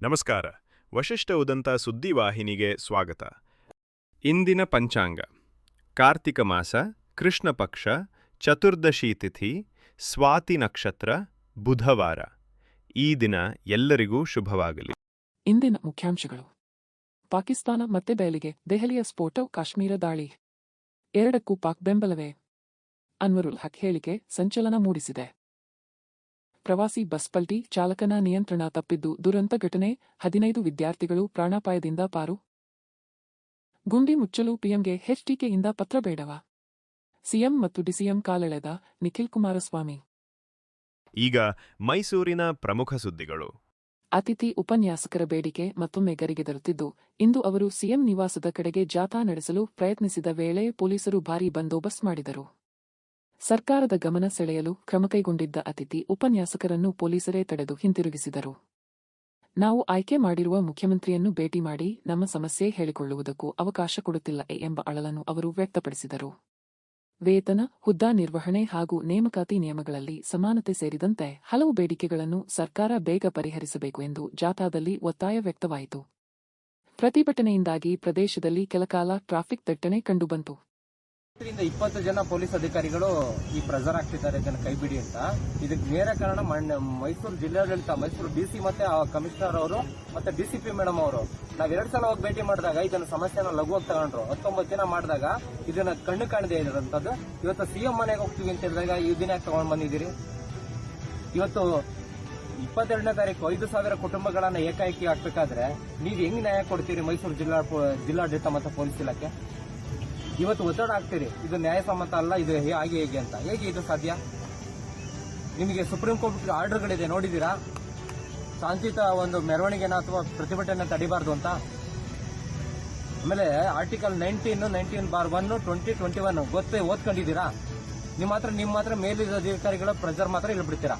ನಮಸ್ಕಾರ. ವಶಿಷ್ಠ ಉದಂತ ಸುದ್ದಿವಾಹಿನಿಗೆ ಸ್ವಾಗತ. ಇಂದಿನ ಪಂಚಾಂಗ: ಕಾರ್ತಿಕ ಮಾಸ, ಕೃಷ್ಣ ಪಕ್ಷ, ಚತುರ್ದಶಿ ತಿಥಿ, ಸ್ವಾತಿ ನಕ್ಷತ್ರ, ಬುಧವಾರ. ಈ ದಿನ ಎಲ್ಲರಿಗೂ ಶುಭವಾಗಲಿ. ಇಂದಿನ ಮುಖ್ಯಾಂಶಗಳು: ಪಾಕಿಸ್ತಾನ ಮತ್ತೆ ಬಯಲಿಗೆ, ದೆಹಲಿಯ ಸ್ಫೋಟ, ಕಾಶ್ಮೀರ ದಾಳಿ ಎರಡಕ್ಕೂ ಪಾಕ್ ಬೆಂಬಲವೇ? ಅನ್ವರುಲ್ ಹಕ್ ಹೇಳಿಕೆ ಸಂಚಲನ ಮೂಡಿಸಿದೆ. ಪ್ರವಾಸಿ ಬಸ್ ಪಲ್ಟಿ, ಚಾಲಕನ ನಿಯಂತ್ರಣ ತಪ್ಪಿದ್ದು ದುರಂತ ಘಟನೆ, 15 ವಿದ್ಯಾರ್ಥಿಗಳು ಪ್ರಾಣಾಪಾಯದಿಂದ ಪಾರು. ಗುಂಡಿ ಮುಚ್ಚಲು ಪಿಎಂಗೆ ಎಚ್ಡಿಕೆಯಿಂದ ಪತ್ರ ಬೇಡವಾ? ಸಿಎಂ ಮತ್ತು ಡಿಸಿಎಂ ಕಾಲೆಳೆದ ನಿಖಿಲ್ ಕುಮಾರಸ್ವಾಮಿ. ಈಗ ಮೈಸೂರಿನ ಪ್ರಮುಖ ಸುದ್ದಿಗಳು. ಅತಿಥಿ ಉಪನ್ಯಾಸಕರ ಬೇಡಿಕೆ ಮತ್ತೊಮ್ಮೆ ಗರಿಗೆದರುತ್ತಿದ್ದು, ಇಂದು ಅವರು ಸಿಎಂ ನಿವಾಸದ ಕಡೆಗೆ ಜಾಥಾ ನಡೆಸಲು ಪ್ರಯತ್ನಿಸಿದ ವೇಳೆ ಪೊಲೀಸರು ಭಾರೀ ಬಂದೋಬಸ್ತ್ ಮಾಡಿದರು. ಸರ್ಕಾರದ ಗಮನ ಸೆಳೆಯಲು ಕ್ರಮಕೈಗೊಂಡಿದ್ದ ಅತಿಥಿ ಉಪನ್ಯಾಸಕರನ್ನು ಪೊಲೀಸರೇ ತಡೆದು ಹಿಂತಿರುಗಿಸಿದರು. ನಾವು ಆಯ್ಕೆ ಮಾಡಿರುವ ಮುಖ್ಯಮಂತ್ರಿಯನ್ನು ಭೇಟಿ ಮಾಡಿ ನಮ್ಮ ಸಮಸ್ಯೆ ಹೇಳಿಕೊಳ್ಳುವುದಕ್ಕೂ ಅವಕಾಶ ಕೊಡುತ್ತಿಲ್ಲ ಎಂಬ ಅಳಲನ್ನು ಅವರು ವ್ಯಕ್ತಪಡಿಸಿದರು. ವೇತನ, ಹುದ್ದಾ ನಿರ್ವಹಣೆ ಹಾಗೂ ನೇಮಕಾತಿ ನಿಯಮಗಳಲ್ಲಿ ಸಮಾನತೆ ಸೇರಿದಂತೆ ಹಲವು ಬೇಡಿಕೆಗಳನ್ನು ಸರ್ಕಾರ ಬೇಗ ಪರಿಹರಿಸಬೇಕು ಎಂದು ಜಾಥಾದಲ್ಲಿ ಒತ್ತಾಯ ವ್ಯಕ್ತವಾಯಿತು. ಪ್ರತಿಭಟನೆಯಿಂದಾಗಿ ಪ್ರದೇಶದಲ್ಲಿ ಕೆಲಕಾಲ ಟ್ರಾಫಿಕ್ ದಟ್ಟಣೆ ಕಂಡುಬಂತು. 20 ಜನ ಪೊಲೀಸ್ ಅಧಿಕಾರಿಗಳು ಈ ಪ್ರೆಸರ್ ಆಗ್ತಿದ್ದಾರೆ, ಇದನ್ನು ಕೈಬಿಡಿ ಅಂತ. ಇದಕ್ಕೆ ನೇರ ಕಾರಣ ಮೈಸೂರು ಜಿಲ್ಲಾಡಳಿತ, ಮೈಸೂರು ಡಿಸಿ ಮತ್ತೆ ಕಮಿಷನರ್ ಅವರು ಮತ್ತೆ ಡಿಸಿಪಿ ಮೇಡಮ್ ಅವರು. ನಾವ್ 2 ಸಲ ಹೋಗಿ ಭೇಟಿ ಮಾಡಿದಾಗ ಇದನ್ನ ಸಮಸ್ಯೆನ ಲಘುವಾಗಿ ತಗೊಂಡ್ರು. 19 ದಿನ ಮಾಡಿದಾಗ ಇದನ್ನ ಕಣ್ಣು ಕಾಣದೇ ಇರೋಂಥದ್ದು. ಇವತ್ತು ಸಿಎಂ ಮನೆಗೆ ಹೋಗ್ತೀವಿ ಅಂತ ಹೇಳಿದಾಗ ಈ ದಿನ ತಗೊಂಡ್ ಬಂದಿದ್ದೀರಿ. ಇವತ್ತು 22ನೇ ತಾರೀಕು 5,000 ಕುಟುಂಬಗಳನ್ನ ಏಕಾಏಕಿ ಹಾಕ್ಬೇಕಾದ್ರೆ ನೀವು ಹೆಂಗ್ ನ್ಯಾಯ ಕೊಡ್ತೀರಿ? ಮೈಸೂರು ಜಿಲ್ಲಾಡಳಿತ ಮತ್ತೆ ಪೊಲೀಸ್ ಇಲಾಖೆ ಇವತ್ತು ಒತ್ತಡ ಆಗ್ತೀರಿ, ಇದು ನ್ಯಾಯಸಮ್ಮತ ಅಲ್ಲ, ಇದು ಹೇಗೆ ಅಂತ. ಹೇಗೆ ಇದು ಸಾಧ್ಯ? ನಿಮಗೆ ಸುಪ್ರೀಂ ಕೋರ್ಟ್ ಆರ್ಡರ್ಗಳಿದೆ, ನೋಡಿದೀರಾ? ಶಾಂತಿಯುತ ಒಂದು ಮೆರವಣಿಗೆನ ಅಥವಾ ಪ್ರತಿಭಟನೆ ತಡಿಬಾರ್ದು ಅಂತ. ಆಮೇಲೆ ಆರ್ಟಿಕಲ್ 19(1), 2021 ಗೊತ್ತೇ ಓದ್ಕೊಂಡಿದ್ದೀರಾ? ನಿಮ್ಮ ಮಾತ್ರ ಮೇಲಿನ ಅಧಿಕಾರಿಗಳ ಪ್ರೆಸರ್ ಮಾತ್ರ ಇಲ್ಲಿ ಬಿಡ್ತೀರಾ.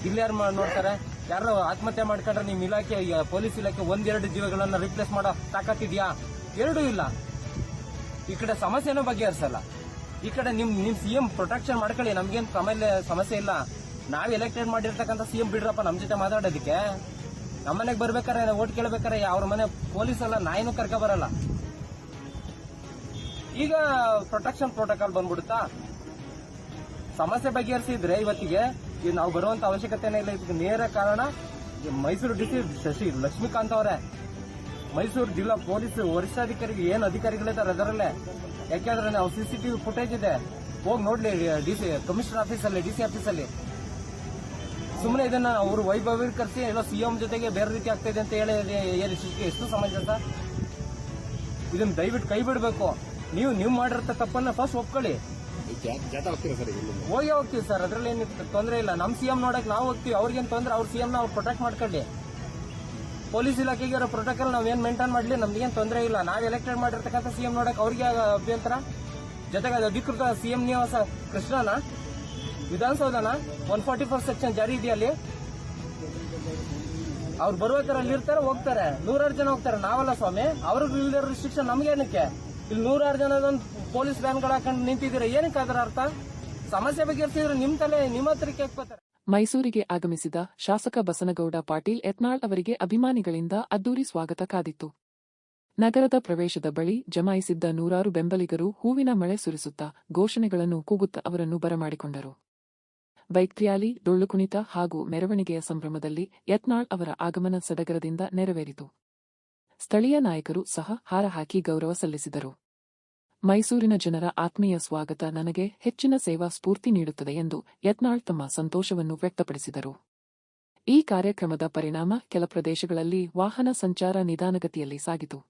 ಇಲ್ಲಿ ಯಾರು ನೋಡ್ತಾರೆ? ಯಾರು ಆತ್ಮಹತ್ಯೆ ಮಾಡ್ಕೊಂಡ್ರೆ ನಿಮ್ಮ ಇಲಾಖೆ, ಪೊಲೀಸ್ ಇಲಾಖೆ 1-2 ಜೀವಗಳನ್ನ ರಿಪ್ಲೇಸ್ ಮಾಡೋ ತಾಕತ್ತಿದ್ಯಾ? ಎರಡೂ ಇಲ್ಲ. ಈ ಕಡೆ ಸಮಸ್ಯೆನೂ ಬಗೆಹರಿಸಲ್ಲ, ಈ ಕಡೆ ನಿಮ್ ಸಿಎಂ ಪ್ರೊಟೆಕ್ಷನ್ ಮಾಡ್ಕೊಳ್ಳಿ, ನಮ್ಗೇನ್ ಸಮಸ್ಯೆ ಇಲ್ಲ. ನಾವ್ ಎಲೆಕ್ಟೆಡ್ ಮಾಡಿರ್ತಕ್ಕಂಥ ಸಿಎಂ ಬಿಡ್ರಪ್ಪ ನಮ್ ಜೊತೆ ಮಾತಾಡೋದಕ್ಕೆ. ನಮ್ಮನೆಗೆ ಬರ್ಬೇಕಾರೆ, ಓಟ್ ಕೇಳ್ಬೇಕಾರೆ ಅವ್ರ ಮನೆ ಪೊಲೀಸ್ ಎಲ್ಲ ನಾಯಿನೂ ಕರ್ಕ ಬರಲ್ಲ. ಈಗ ಪ್ರೊಟೆಕ್ಷನ್ ಪ್ರೋಟೋಕಾಲ್ ಬಂದ್ಬಿಡುತ್ತಾ? ಸಮಸ್ಯೆ ಬಗೆಹರಿಸಿದ್ರೆ ಇವತ್ತಿಗೆ ನಾವು ಬರುವಂತ ಅವಶ್ಯಕತೆನೇ ಇಲ್ಲ. ಇದಕ್ಕೆ ನೇರ ಕಾರಣ ಮೈಸೂರು ಡಿಸಿ ಶಶಿ ಲಕ್ಷ್ಮೀಕಾಂತ್ ಅವರೇ. ಮೈಸೂರು ಜಿಲ್ಲಾ ಪೊಲೀಸ್ ವರಿಷ್ಠಾಧಿಕಾರಿಗೆ ಏನು ಅಧಿಕಾರಿಗಳಿದ್ದಾರೆ ಅದರಲ್ಲೇ. ಯಾಕೆಂದ್ರೆ ನಾವು CCTV ಫುಟೇಜ್ ಇದೆ, ಹೋಗಿ ನೋಡ್ಲಿ ಡಿಸಿ ಕಮಿಷನರ್ ಆಫೀಸಲ್ಲಿ, ಡಿಸಿ ಆಫೀಸಲ್ಲಿ. ಸುಮ್ಮನೆ ಇದನ್ನ ಅವರು ವೈಭವೀಕರಿಸಿ ಎಲ್ಲ ಸಿಎಂ ಜೊತೆಗೆ ಬೇರೆ ರೀತಿ ಆಗ್ತಾ ಇದೆ ಅಂತ ಹೇಳಿ ಎಷ್ಟು ಸಮಂಜಸ? ಇದನ್ನ ದಯವಿಟ್ಟು ಕೈ ಬಿಡಬೇಕು. ನೀವು ಮಾಡಿರೋ ತಪ್ಪನ್ನ ಫಸ್ಟ್ ಒಪ್ಕೊಳ್ಳಿ. ಹೋಗ್ತೀವಿ ಸರ್, ಅದ್ರಲ್ಲಿ ಏನು ತೊಂದರೆ ಇಲ್ಲ. ನಮ್ ಸಿಎಂ ನೋಡಕ್ ನಾವು ಹೋಗ್ತೀವಿ, ಅವ್ರಿಗೇನು ತೊಂದ್ರೆ? ಅವ್ರ ಸಿಎಂ ಅವ್ರು ಪ್ರೊಟೆಕ್ಟ್ ಮಾಡ್ಕೊಳ್ಳಿ. ಪೊಲೀಸ್ ಇಲಾಖೆಗೆ ಇರೋ ಪ್ರೋಟೋಕಾಲ್ ನಾವೇನ್ ಮೇಂಟೈನ್ ಮಾಡ್ಲಿ, ನಮ್ಗೇನ್ ತೊಂದರೆ ಇಲ್ಲ. ನಾವ್ ಎಲೆಕ್ಟೆಡ್ ಮಾಡಿರ್ತಕ್ಕಂಥ ಸಿಎಂ ನೋಡಕ್ ಅವ್ರಿಗೆ ಅಭ್ಯಂತರ? ಜೊತೆಗೆ ಅದು ಅಧಿಕೃತ ಸಿಎಂ ನಿವಾಸ ಕೃಷ್ಣನ ವಿಧಾನಸೌಧನ 144 ಸೆಕ್ಷನ್ ಜಾರಿ ಇದೆಯಲ್ಲಿ. ಅವ್ರು ಬರುವಾಗ ಅಲ್ಲಿ ಇರ್ತಾರೆ, ಹೋಗ್ತಾರೆ, 100 ಜನ ಹೋಗ್ತಾರೆ. ನಾವಲ್ಲ ಸ್ವಾಮಿ, ಅವ್ರಿಗೆ ಇಲ್ದಿರೋ ರಿಸ್ಟ್ರಿಕ್ಷನ್ ನಮ್ಗೇನಕ್ಕೆ? ಇಲ್ಲಿ 100 ಜನದೊಂದು ಪೊಲೀಸ್ ವ್ಯಾನ್ಗಳು ಹಾಕೊಂಡು ನಿಂತಿದ್ದೀರಾ, ಏನಕ್ಕೆ ಅದರ ಅರ್ಥ? ಸಮಸ್ಯೆ ಬಗೆಹರಿಸಿದ್ರೆ ನಿಮ್ಮ ಹತ್ರಕ್ಕೆ ಹಾಕ್ಕೋತಾರೆ. ಮೈಸೂರಿಗೆ ಆಗಮಿಸಿದ ಶಾಸಕ ಬಸನಗೌಡ ಪಾಟೀಲ್ ಯತ್ನಾಳ್ ಅವರಿಗೆ ಅಭಿಮಾನಿಗಳಿಂದ ಅದ್ದೂರಿ ಸ್ವಾಗತ ಕಾದಿತ್ತು. ನಗರದ ಪ್ರವೇಶದ ಬಳಿ ಜಮಾಯಿಸಿದ್ದ ನೂರಾರು ಬೆಂಬಲಿಗರು ಹೂವಿನ ಮಳೆ ಸುರಿಸುತ್ತಾ, ಘೋಷಣೆಗಳನ್ನು ಕೂಗುತ್ತಾ ಅವರನ್ನು ಬರಮಾಡಿಕೊಂಡರು. ಬೈಕ್ ರ್ಯಾಲಿ, ಡೊಳ್ಳು ಕುಣಿತ ಹಾಗೂ ಮೆರವಣಿಗೆಯ ಸಂಭ್ರಮದಲ್ಲಿ ಯತ್ನಾಳ್ ಅವರ ಆಗಮನ ಸಡಗರದಿಂದ ನೆರವೇರಿತು. ಸ್ಥಳೀಯ ನಾಯಕರು ಸಹ ಹಾರ ಹಾಕಿ ಗೌರವ ಸಲ್ಲಿಸಿದರು. ಮೈಸೂರಿನ ಜನರ ಆತ್ಮೀಯ ಸ್ವಾಗತ ನನಗೆ ಹೆಚ್ಚಿನ ಸೇವಾ ಸ್ಫೂರ್ತಿ ನೀಡುತ್ತದೆ ಎಂದು ಯತ್ನಾಳ್ ತಮ್ಮ ಸಂತೋಷವನ್ನು ವ್ಯಕ್ತಪಡಿಸಿದರು. ಈ ಕಾರ್ಯಕ್ರಮದ ಪರಿಣಾಮ ಕೆಲ ಪ್ರದೇಶಗಳಲ್ಲಿ ವಾಹನ ಸಂಚಾರ ನಿಧಾನಗತಿಯಲ್ಲಿ ಸಾಗಿತು.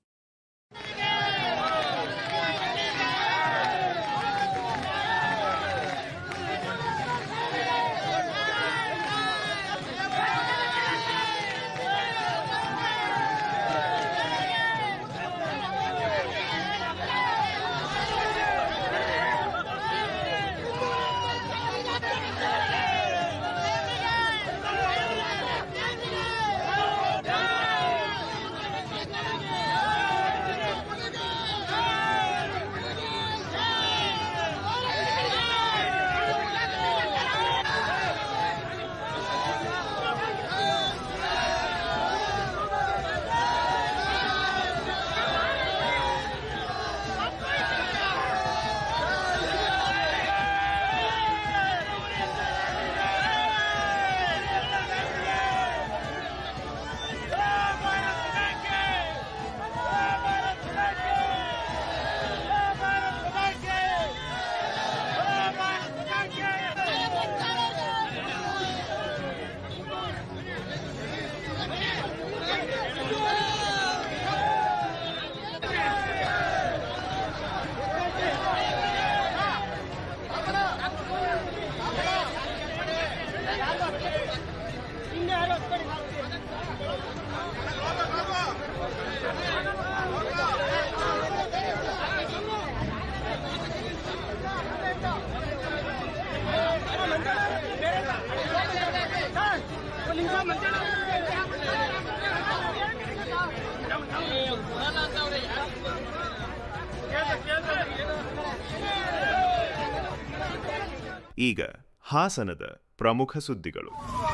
ಈಗ ಹಾಸನದ ಪ್ರಮುಖ ಸುದ್ದಿಗಳು.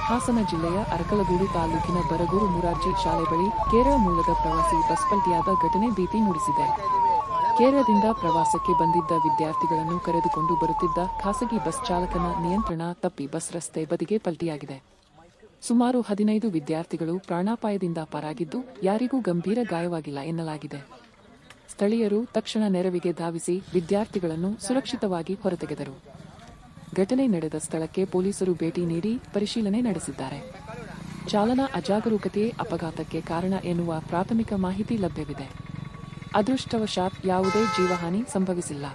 ಹಾಸನ ಜಿಲ್ಲೆಯ ಅರಕಲಗೂಡು ತಾಲೂಕಿನ ಬರಗೂರು ಮುರಾರ್ಜಿ ಶಾಲೆ ಬಳಿ ಕೇರಳ ಮೂಲದ ಪ್ರವಾಸಿ ಬಸ್ ಪಲ್ಟಿಯಾದ ಘಟನೆ ಭೀತಿ ಮೂಡಿಸಿದೆ. ಕೇರಳದಿಂದ ಪ್ರವಾಸಕ್ಕೆ ಬಂದಿದ್ದ ವಿದ್ಯಾರ್ಥಿಗಳನ್ನು ಕರೆದುಕೊಂಡು ಬರುತ್ತಿದ್ದ ಖಾಸಗಿ ಬಸ್ ಚಾಲಕನ ನಿಯಂತ್ರಣ ತಪ್ಪಿ ಬಸ್ ರಸ್ತೆ ಬದಿಗೆ ಪಲ್ಟಿಯಾಗಿದೆ. ಸುಮಾರು 15 ವಿದ್ಯಾರ್ಥಿಗಳು ಪ್ರಾಣಾಪಾಯದಿಂದ ಪಾರಾಗಿದ್ದು, ಯಾರಿಗೂ ಗಂಭೀರ ಗಾಯವಾಗಿಲ್ಲ ಎನ್ನಲಾಗಿದೆ. ಸ್ಥಳೀಯರು ತಕ್ಷಣ ನೆರವಿಗೆ ಧಾವಿಸಿ ವಿದ್ಯಾರ್ಥಿಗಳನ್ನು ಸುರಕ್ಷಿತವಾಗಿ ಹೊರತೆಗೆದರು. ಘಟನೆ ನಡೆದ ಸ್ಥಳಕ್ಕೆ ಪೊಲೀಸರು ಭೇಟಿ ನೀಡಿ ಪರಿಶೀಲನೆ ನಡೆಸಿದ್ದಾರೆ. ಚಾಲನಾ ಅಜಾಗರೂಕತೆಯೇ ಅಪಘಾತಕ್ಕೆ ಕಾರಣ ಎನ್ನುವ ಪ್ರಾಥಮಿಕ ಮಾಹಿತಿ ಲಭ್ಯವಿದೆ. ಅದೃಷ್ಟವಶಾತ್ ಯಾವುದೇ ಜೀವಹಾನಿ ಸಂಭವಿಸಿಲ್ಲ.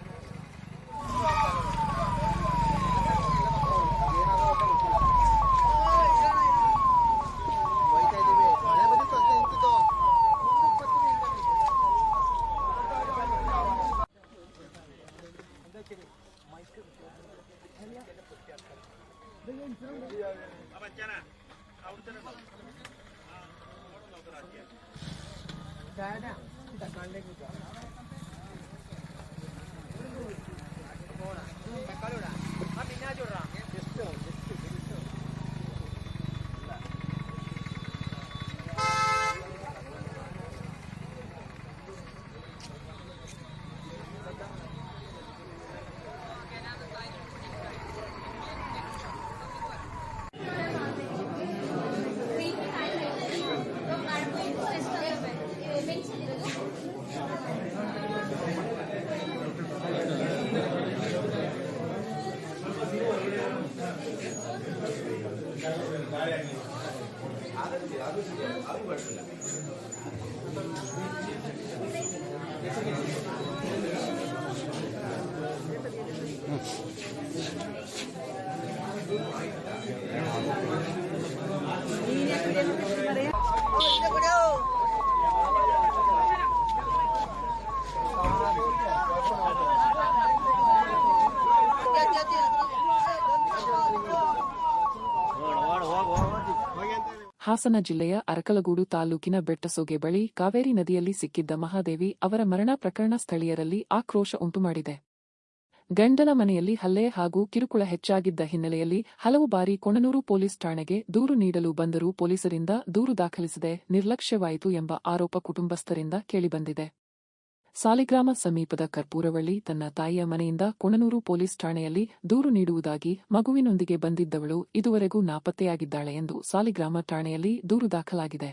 ಹಾಸನ ಜಿಲ್ಲೆಯ ಅರಕಲಗೂಡು ತಾಲೂಕಿನ ಬೆಟ್ಟಸೋಗೆ ಬಳಿ ಕಾವೇರಿ ನದಿಯಲ್ಲಿ ಸಿಕ್ಕಿದ್ದ ಮಹಾದೇವಿ ಅವರ ಮರಣ ಪ್ರಕರಣ ಸ್ಥಳೀಯರಲ್ಲಿ ಆಕ್ರೋಶ ಉಂಟುಮಾಡಿದೆ. ಗಂಡನ ಮನೆಯಲ್ಲಿ ಹಲ್ಲೆ ಹಾಗೂ ಕಿರುಕುಳ ಹೆಚ್ಚಾಗಿದ್ದ ಹಿನ್ನೆಲೆಯಲ್ಲಿ ಹಲವು ಬಾರಿ ಕೊಣನೂರು ಪೊಲೀಸ್ ಠಾಣೆಗೆ ದೂರು ನೀಡಲು ಬಂದರೂ ಪೊಲೀಸರಿಂದ ದೂರು ದಾಖಲಿಸದೆ ನಿರ್ಲಕ್ಷ್ಯವಾಯಿತು ಎಂಬ ಆರೋಪ ಕುಟುಂಬಸ್ಥರಿಂದ ಕೇಳಿಬಂದಿದೆ. ಸಾಲಿಗ್ರಾಮ ಸಮೀಪದ ಕರ್ಪೂರವಳ್ಳಿ ತನ್ನ ತಾಯಿಯ ಮನೆಯಿಂದ ಕೊಣನೂರು ಪೊಲೀಸ್ ಠಾಣೆಯಲ್ಲಿ ದೂರು ನೀಡುವುದಾಗಿ ಮಗುವಿನೊಂದಿಗೆ ಬಂದಿದ್ದವಳು ಇದುವರೆಗೂ ನಾಪತ್ತೆಯಾಗಿದ್ದಾಳೆ ಎಂದು ಸಾಲಿಗ್ರಾಮ ಠಾಣೆಯಲ್ಲಿ ದೂರು ದಾಖಲಾಗಿದೆ.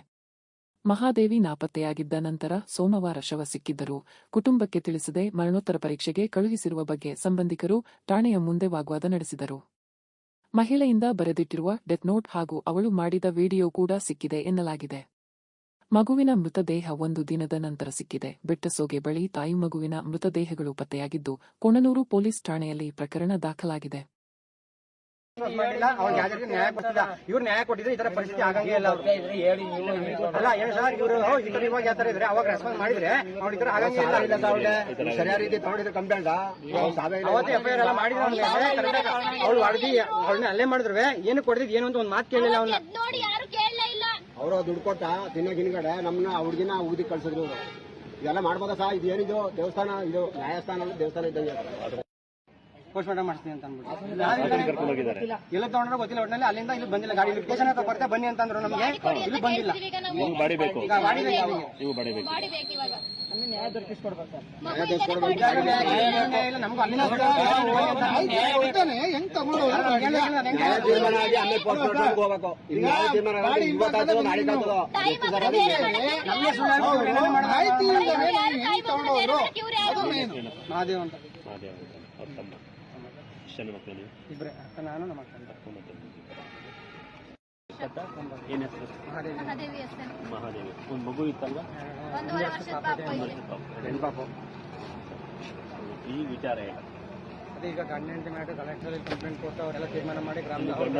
ಮಹಾದೇವಿ ನಾಪತ್ತೆಯಾಗಿದ್ದ ನಂತರ ಸೋಮವಾರ ಶವ ಸಿಕ್ಕಿದ್ದರೂ ಕುಟುಂಬಕ್ಕೆ ತಿಳಿಸದೆ ಮರಣೋತ್ತರ ಪರೀಕ್ಷೆಗೆ ಕಳುಹಿಸಿರುವ ಬಗ್ಗೆ ಸಂಬಂಧಿಕರು ಠಾಣೆಯ ಮುಂದೆ ವಾಗ್ವಾದ ನಡೆಸಿದರು. ಮಹಿಳೆಯಿಂದ ಬರೆದಿಟ್ಟಿರುವ ಡೆತ್ ನೋಟ್ ಹಾಗೂ ಅವಳು ಮಾಡಿದ ವಿಡಿಯೋ ಕೂಡ ಸಿಕ್ಕಿದೆ ಎನ್ನಲಾಗಿದೆ. ಮಗುವಿನ ಮೃತದೇಹ 1 ದಿನದ ನಂತರ ಸಿಕ್ಕಿದೆ. ಬೆಟ್ಟಸೋಗೆ ಬಳಿ ತಾಯಿ ಮಗುವಿನ ಮೃತದೇಹಗಳು ಪತ್ತೆಯಾಗಿದ್ದು, ಕೊಣನೂರು ಪೊಲೀಸ್ ಠಾಣೆಯಲ್ಲಿ ಪ್ರಕರಣ ದಾಖಲಾಗಿದೆ. ಇವ್ರು ನ್ಯಾಯ ಕೊಟ್ಟಿದ್ರೆ ಈ ತರ ಪರಿಸ್ಥಿತಿ ಆಗಂಗೇ ಇಲ್ಲ. ಅಲ್ಲ ಏನು ಸರ್, ಇವರು ಇವಾಗ ಯಾವ ತರ ಇದ್ರೆ ಅವಾಗ ರೆಸ್ಪಾನ್ಸ್ ಮಾಡಿದ್ರೆ ಅವ್ರ ಈ ತರ ಆಗಂಗೇ ಇಲ್ಲ. ಸರಿಯಾದ ರೀತಿ ತಗೊಂಡಿದ್ರೆ ಕಂಪ್ಲೇಂಟ್ ಅವತ್ತು FIR ಎಲ್ಲ ಮಾಡಿದ್ರೆ ಅವ್ಳು ಹೊಡೆದಿ ಅವಳನ್ನ ಅಲ್ಲೇ ಮಾಡಿದ್ರು ಏನು ಕೊಡ್ತಿದ್ ಏನು ಅಂತ ಒಂದು ಮಾತು ಕೇಳಿಲ್ಲ. ಅವ್ನ ಅವರು ದುಡ್ಡು ಕೊಟ್ಟ ತಿನ್ನೋ ಹಿಂದ್ಗಡೆ ನಮ್ಮನ್ನ ಹುಡುಗಿನ ಊದಿ ಕಳ್ಸಿದ್ರು. ಇದೆಲ್ಲ ಮಾಡ್ಬೋದಾ ಸಾ? ಇದು ಏನಿದು ದೇವಸ್ಥಾನ, ಇದು ನ್ಯಾಯಸ್ಥಾನ ದೇವಸ್ಥಾನ ಇದ್ದಂಗೆ. ಪೋಸ್ಟ್ ಮಾರ್ಟಮ್ ಮಾಡಿಸ್ತೀನಿ ಅಂತ ಅಂದ್ಬಿಟ್ಟು ಎಲ್ಲ ತಗೊಂಡ್ರೆ ಗೊತ್ತಿಲ್ಲ. ಒಟ್ಟಿನಲ್ಲಿ ಅಲ್ಲಿಂದ ಇಲ್ಲಿ ಬಂದಿಲ್ಲ. ಗಾಡಿ ಲೊಕೇಶನ್ ಹತ್ರ ಬರ್ತಾ ಬನ್ನಿ ಅಂತಂದ್ರು. ನಮಗೆ ಇಲ್ಲಿ ಬಂದಿಲ್ಲ. ನ್ಯಾಯ ದೊರಕಿಸ್ಕೊಡ್ಬೇಕು ಸರ್. ನಮ್ಗೆ ಅಲ್ಲಿಂದ ಮಹಾದೇವ್ ಅಂತ ಇಬ್ಬರೇ ಅಕ್ಕ, ನಾನು ನಮ್ಮ ಅಕ್ಕ. ಮಹಾದೇವಿ ಒಂದು ಮಗು ಇತ್ತಲ್ವಾ? ಹೆಣ್ಪಾಪು. ಈ ವಿಚಾರ ಅದೇ ಈಗ ಗಂಡ ಹೆಂಡತಿ ಮ್ಯಾಟರ್ ಕಲೆಕ್ಟರ್ ಕಂಪ್ಲೇಂಟ್ ಕೊಟ್ಟು ಅವರೆಲ್ಲ ತೀರ್ಮಾನ ಮಾಡಿ ಗ್ರಾಮದವ್ರು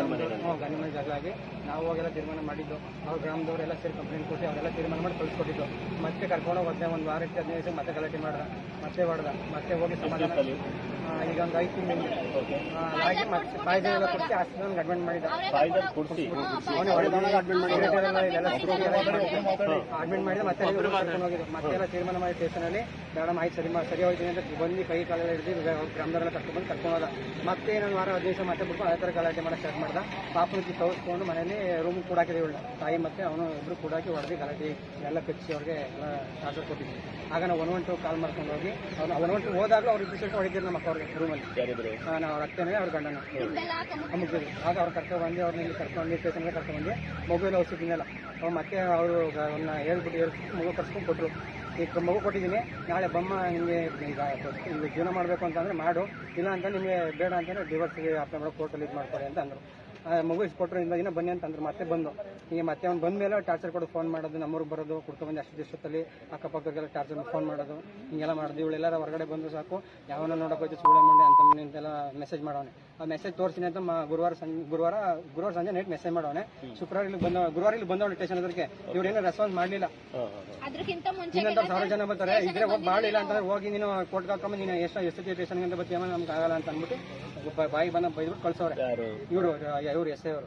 ಗಂಡ ಮನೆ ಜಗಳಾಗಿ ನಾವು ಅವಾಗೆಲ್ಲ ತೀರ್ಮಾನ ಮಾಡಿದ್ದು. ಅವ್ರು ಗ್ರಾಮದವರೆಲ್ಲ ಸೇರಿ ಕಂಪ್ಲೇಂಟ್ ಕೊಟ್ಟು ಅವರೆಲ್ಲ ತೀರ್ಮಾನ ಮಾಡಿ ಕಳಿಸ್ಕೊಟ್ಟಿದ್ದು. ಮತ್ತೆ ಕರ್ಕೊಂಡು ಹೋಗುತ್ತೆ 1 ವಾರ 15 ದಿವಸ ಮತ್ತೆ ಗಲಾಟೆ ಮಾಡ್ದ, ಮತ್ತೆ ಹೊಡೆದ, ಮತ್ತೆ ಹೋಗಿ ಸಮಾಧಾನ. ಈಗ ಒಂದು 5 ತಿಂಗಳು ಹಾಗೆ ಮತ್ತೆ ಪಾಯ್ಸನ್ ಎಲ್ಲ ಕೊಟ್ಟು ಹಾಸ್ಪಿಟಲ್ ಅಡ್ಮಿಟ್ ಮಾಡಿದ. ಅಡ್ಮಿಟ್ ಮಾಡಿದ. ಮತ್ತೆ ಕರ್ಕೊಂಡು ಹೋಗಿದ್ದು. ಮತ್ತೆ ಎಲ್ಲ ತೀರ್ಮಾನ ಮಾಡಿ ಸ್ಟೇಷನಲ್ಲಿ ಮೇಡಮ್ ಆಯ್ತು ಸರಿ ಹೋಗ್ತೀನಿ ಅಂತ ಬಂದು ಕೈ ಕಾಲೆಲ್ಲ ಹಿಡಿದು ಗ್ರಾಮದವರೆಲ್ಲ ಕರ್ಕೊಂಡು ಬಂದು ಕರ್ಕೊಂಡು ಹೋದ. ಮತ್ತೆ ಇನ್ನೊಂದು ವಾರ 15 ದಿವಸ ಮತ್ತೆ ಬಿಟ್ಟು ಅದೇ ಥರ ಗಲಾಟೆ ಮಾಡೋಕೆ ಸ್ಟಾರ್ಟ್ ಮಾಡ್ದ. ಪಾಪನಿಗೆ ತೋರಿಸ್ಕೊಂಡು ಮನೇಲಿ ರೂಮ್ ಕೂಡಾಕಿದೆ ಇವಳು ತಾಯಿ ಮತ್ತೆ ಅವನು ಇಬ್ಬರು ಕೂಡಾಕಿ ಹೊಡೆದು ಗಲಾಟೆ ಎಲ್ಲ ಕಚ್ಚಿ ಅವ್ರಿಗೆ ಎಲ್ಲ ಟಾರ್ಚರ್ ಕೊಟ್ಟಿದ್ವಿ. ಆಗ ನಾವು 112 ಕಾಲ್ ಮಾಡ್ಕೊಂಡು ಹೋಗಿ ಅವ್ರು 112 ಹೋದಾಗಲೂ ಅವ್ರು ಇಬ್ಬರು ಸೇರಿ ಹೊಡಿದ್ರು ನಮ್ಮ ಅಕ್ಕ ಅವ್ರಿಗೆ ರೂಮಲ್ಲಿ. ಅವ್ರ ಅಕ್ಕನೇ ಅವ್ರ ಗಂಡನ ಮುಗಿದ್ರು. ಆಗ ಅವ್ರು ಕರ್ಕೊಂಡ್ಬಂದು ಅವ್ರನ್ನ ಇಲ್ಲಿ ಕರ್ಕೊಂಡು ಸ್ಟೇಷನ್ಗೆ ಕರ್ಕೊಂಡ್ಬಂದು ಮೊಬೈಲ್ ಔಷಧಿನೆಲ್ಲ ಅವ್ರು ಮತ್ತೆ ಅವರು ಅವ್ರನ್ನ ಹೇಳ್ಬಿಟ್ಟು ಮಗು ಕರ್ಸ್ಕೊಂಡು ಕೊಟ್ಟರು. ಈಗ ಮಗು ಕೊಟ್ಟಿದ್ದೀನಿ, ನಾಳೆ ಬಮ್ಮ ನಿಮಗೆ ಈಗ ಜೀವನ ಮಾಡಬೇಕು ಅಂತಂದರೆ ಮಾಡು, ಇಲ್ಲ ಅಂತ ನಿಮಗೆ ಬೇಡ ಅಂತಂದರೆ ಡಿವೋರ್ಸ್ಗೆ ಅಪ್ಲೈ ಮಾಡೋ ಕೋರ್ಟಲ್ಲಿ ಇದು ಮಾಡ್ತಾರೆ ಅಂತ ಅಂದರು. ಮಗು ಇಸ್ಕೊಟ್ರು ದಿನ ಬನ್ನಿ ಅಂತಂದ್ರು. ಮತ್ತೆ ಬಂದು ಈಗ ಮತ್ತೆ ಅವ್ನು ಬಂದ ಮೇಲೆ ಟಾರ್ಚರ್ ಕೊಡೋದು, ಫೋನ್ ಮಾಡೋದು, ನಮ್ಮೂರಿಗೆ ಬರೋದು, ಕುಡ್ಕೊಂಡ್ಬಂದು ಅಷ್ಟು ದಿವಸದಲ್ಲಿ ಅಕ್ಕಪಕ್ಕದವ್ರಿಗೆಲ್ಲ ಟಾರ್ಚರ್ ಫೋನ್ ಮಾಡೋದು, ಹಿಂಗೆಲ್ಲ ಮಾಡೋದು. ಇವಳೆಲ್ಲರ ಹೊರಗಡೆ ಬಂದು ಸಾಕು ಯಾವನ್ನ ನೋಡೋಕೆ ಹೋಯ್ತು ಚೂಳೆ ಮುಂಡೆ ಅಂತೆಲ್ಲ ಮೆಸೇಜ್ ಮಾಡೋನೆ. ಆ ಮೆಸೇಜ್ ತೋರಿಸಿನಿ ಅಂತ ಗುರುವಾರ ಸಂಜೆ ನೈಟ್ ಮೆಸೇಜ್ ಮಾಡೋನೆ. ಶುಕ್ರವಾರ ಇಲ್ಲಿ ಬಂದವಳು ಸ್ಟೇಷನ್ ಅದಕ್ಕೆ ಇವ್ರೇನೋ ರೆಸ್ಪಾನ್ಸ್ ಮಾಡಲಿಲ್ಲ. ಇನ್ನೊಂದು 1000 ಜನ ಬರ್ತಾರೆ, ಇದ್ರೆ ಹೋಗಿ ಮಾಡಲಿಲ್ಲ ಅಂತಂದ್ರೆ ಹೋಗಿ ನೀನು ಕೋರ್ಟ್ಗೆ ಹಾಕೊಂಬ ನೀನು ಎಷ್ಟು ಸ್ಟೇಷನ್ಗೆ ಅಂತ ಬರ್ತೀಯಮ್ಮ ನಮ್ಗೆ ಆಗಲ್ಲ ಅಂತ ಅಂದ್ಬಿಟ್ಟು ಬಾಯಿ ಬಂದ ಬೈದ್ಬಿಟ್ಟು ಕಳ್ಸವ್ರೆ. ಇವರು ಎಸ್ ಐ ಅವರು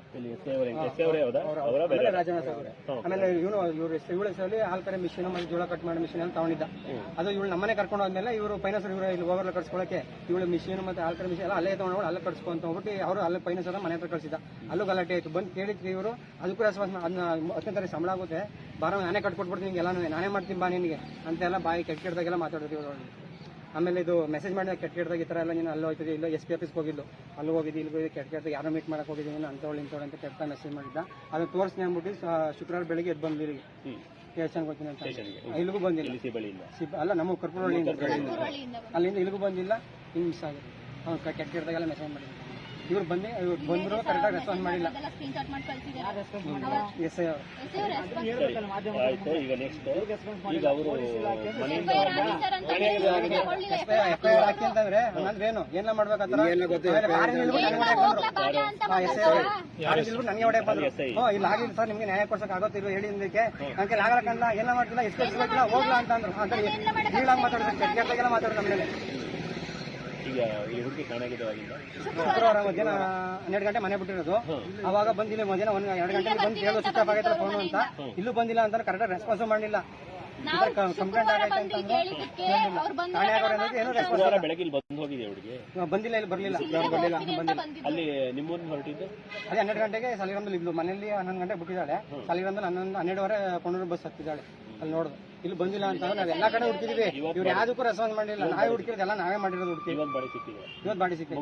ರಾಜನಾಥ್ ಅವರು. ಆಮೇಲೆ ಇವ್ರ ಹೆಸರಲ್ಲಿ ಹಾಲ್ ಕರೆ ಮಿಷಿನ್ ಮತ್ತೆ ಜೋಳ ಕಟ್ ಮಾಡೋ ಮಿಷಿನ್ ಅಂತ ತಗೊಂಡಿದ್ದ. ಅದು ಇವಳು ನಮ್ಮನೆ ಕರ್ಕೊಂಡು ಹೋದ್ಮೇಲೆ ಇವರು ಫೈನಾನ್ಸರ್ ಇವರು ಇಲ್ಲಿ ಓವರ್ಲ ಕಟ್ಸ್ಕೊಳಕ್ಕೆ ಇವಳು ಮಿಷಿನ್ ಮತ್ತೆ ಹಾಲ್ ಕರೆ ಮಿಷಿನ್ ಎಲ್ಲ ಅಲ್ಲೇ ತಗೊಂಡು ಅಲ್ಲೇ ಕಟ್ಸ್ಕೊ ಅಂತ ಹೋಗ್ಬಿಟ್ಟು ಅವರು ಅಲ್ಲೇ ಫೈನಾನ್ಸರ್ ಮನೆ ಹತ್ರ ಕಳಿಸಿದ. ಅಲ್ಲೂ ಗಲಾಟೆ ಆಯ್ತು. ಬಂದು ಕೇಳಿದ್ವಿ ಇವರು, ಅದಕ್ಕೂ ರೆಸ್ಪಾನ್ಸ್ ಅದನ್ನ 10ನೇ ತಾರೀಕು ಸಂಬಳ ಆಗುತ್ತೆ ಬಾರ ನಾನೇ ಕಟ್ಕೊಟ್ಬಿಡ್ತೀನಿ ನಿಂಗೆ ಎಲ್ಲ ನಾನೇ ಮಾಡ್ತೀನಿ ಬಾ ನಿನಗೆ ಅಂತೆಲ್ಲ ಬಾಯಿ ಕೆಟ್ಟದಾಗೆಲ್ಲ ಮಾತಾಡಿದ್ವಿ ಇವರು. ಆಮೇಲೆ ಇದು ಮೆಸೇಜ್ ಮಾಡಿದಾಗ ಕೆಟ್ಟದಾಗ ಈ ಥರ ಎಲ್ಲ ನೀನು ಅಲ್ಲಿ ಹೋಗ್ತಿದ್ದೆ, ಇಲ್ಲ SP ಆಫೀಸ್ಗೆ ಹೋಗಿದ್ದು, ಅಲ್ಲಿ ಹೋಗಿದ್ದು, ಇಲ್ಲಿ ಹೋಗಿ ಕೆಟ್ಟದಾಗ ಯಾರೋ ಮೀಟ್ ಮಾಡಕ್ಕೆ ಹೋಗಿದ್ದೀನಿ ಅಂತವಳು ಇಂಥವಳು ಅಂತ ಕೆಟ್ಟ ಮೆಸೇಜ್ ಮಾಡಿದ್ದ. ಅದನ್ನು ತೋರಿಸ್ತೀನಿ ಅಂದ್ಬಿಟ್ಟು ಶುಕ್ರವಾರ ಬೆಳಿಗ್ಗೆ ಎದ್ದು ಬಂದು ಇಲ್ಲಿಗೆ ಸ್ಟೇಷನ್ಗೆ ಹೋಗ್ತೀನಿ ಅಂತ. ಇಲ್ಲಿಗೂ ಬಂದಿಲ್ಲ, ಅಲ್ಲ ನಮ್ಮ ಕರ್ಪೂರಹಳ್ಳಿಯಿಂದ ಅಲ್ಲಿಂದ ಇಲ್ಲಿಗೂ ಬಂದಿಲ್ಲ. ಹಿಂಗೆ ಮಿಸ್ ಆಗಿದೆ. ಅವ್ನು ಕೆಟ್ಟದಾಗೆಲ್ಲ ಮೆಸೇಜ್ ಮಾಡಿದ್ದ. ಇವ್ರು ಬಂದ್ರು ಕರೆಕ್ಟಾಗಿ ರೆಸ್ಪಾನ್ಸ್ ಮಾಡಿಲ್ಲ. ಎಸ್ ಐ FIR ಹಾಕಿ ಅಂತಂದ್ರೆ ಹಂಗಂದ್ರೆ ಏನು ಏನ ಮಾಡ್ಬೇಕಂತ ನನಗೆ ಹೊಡೆಯಕ್ ಬಂದ್ರು. ಇಲ್ಲ ಆಗಿಲ್ಲ ಸರ್, ನಿಮ್ಗೆ ನ್ಯಾಯ ಕೊಡ್ಸಕ್ ಆಗೋತಿಲ್ಲ ಹೇಳಿ ಇದಕ್ಕೆ ನನಗೆ ಆಗಲ್ಲ, ಎಲ್ಲ ಮಾಡ್ತಿಲ್ಲ, ಎಸ್ಕೇಸ್ಬೇಕಿಲ್ಲ, ಹೋಗ್ಲಾ ಅಂತಂದ್ರು. ಹೀಳಾಗಿ ಮಾತಾಡಿದ್ರೆ ಕೆಟ್ಟದಾಗೆಲ್ಲ ಮಾತಾಡಿದ್ರು ನಮ್ಮ ಮೇಲೆ. ಶುಕ್ರವಾರ ಮಧ್ಯಾಹ್ನ 12 ಗಂಟೆ ಮನೆ ಬಿಟ್ಟಿರೋದು. ಅವಾಗ ಬಂದಿಲ್ಲ ಮಧ್ಯಾಹ್ನ 2 ಗಂಟೆಗೆ ಬಂದು ಹೇಳೋ ಸ್ವಿಚ್ ಆಫ್ ಆಗೈತಲ್ಲ ಫೋನು ಅಂತ. ಇಲ್ಲೂ ಬಂದಿಲ್ಲ ಅಂತ ಕರೆಕ್ಟಾಗಿ ರೆಸ್ಪಾನ್ಸ್ ಮಾಡಲಿಲ್ಲ. ಕಂಪ್ಲೇಂಟ್ ಆಗೈತೆ ಅಂತಂದ್ರೆ ಬಂದಿಲ್ಲ, ಇಲ್ಲಿ ಬರಲಿಲ್ಲ, ಅಲ್ಲಿ ನಿಮ್ಮೂರಿನ ಹೊರಟಿದ್ದು ಅದೇ 12 ಗಂಟೆಗೆ ಸಾಲಿಗ್ರಾಮದಲ್ಲಿ ಇದ್ಲು. ಮನೆಯಲ್ಲಿ 11 ಗಂಟೆ ಬಿಟ್ಟಿದ್ದಾಳೆ. ಸಾಲಿಗ್ರಾಮದಲ್ಲಿ 12:30 ಕೊಂಡೂರು ಬಸ್ ಹತ್ತಿದ್ದಾಳೆ. ಅಲ್ಲಿ ನೋಡುದು ಇಲ್ಲಿ ಬಂದಿಲ್ಲ ಅಂತ ನಾವ್ ಎಲ್ಲಾ ಕಡೆ ಹುಡುಕಿದ್ವಿ. ಇವ್ರು ಯಾವ್ದಕ್ಕೂ ರೆಸ್ಪಾನ್ಸ್ ಮಾಡಿಲ್ಲ. ನಾವೇ ಹುಡುಕಿರೋದು, ಎಲ್ಲ ನಾವೇ ಮಾಡಿರೋದು ಹುಡುಕಿ. ಇವತ್ತು ಬಾಡಿ ಸಿಕ್ಕಿದೆ,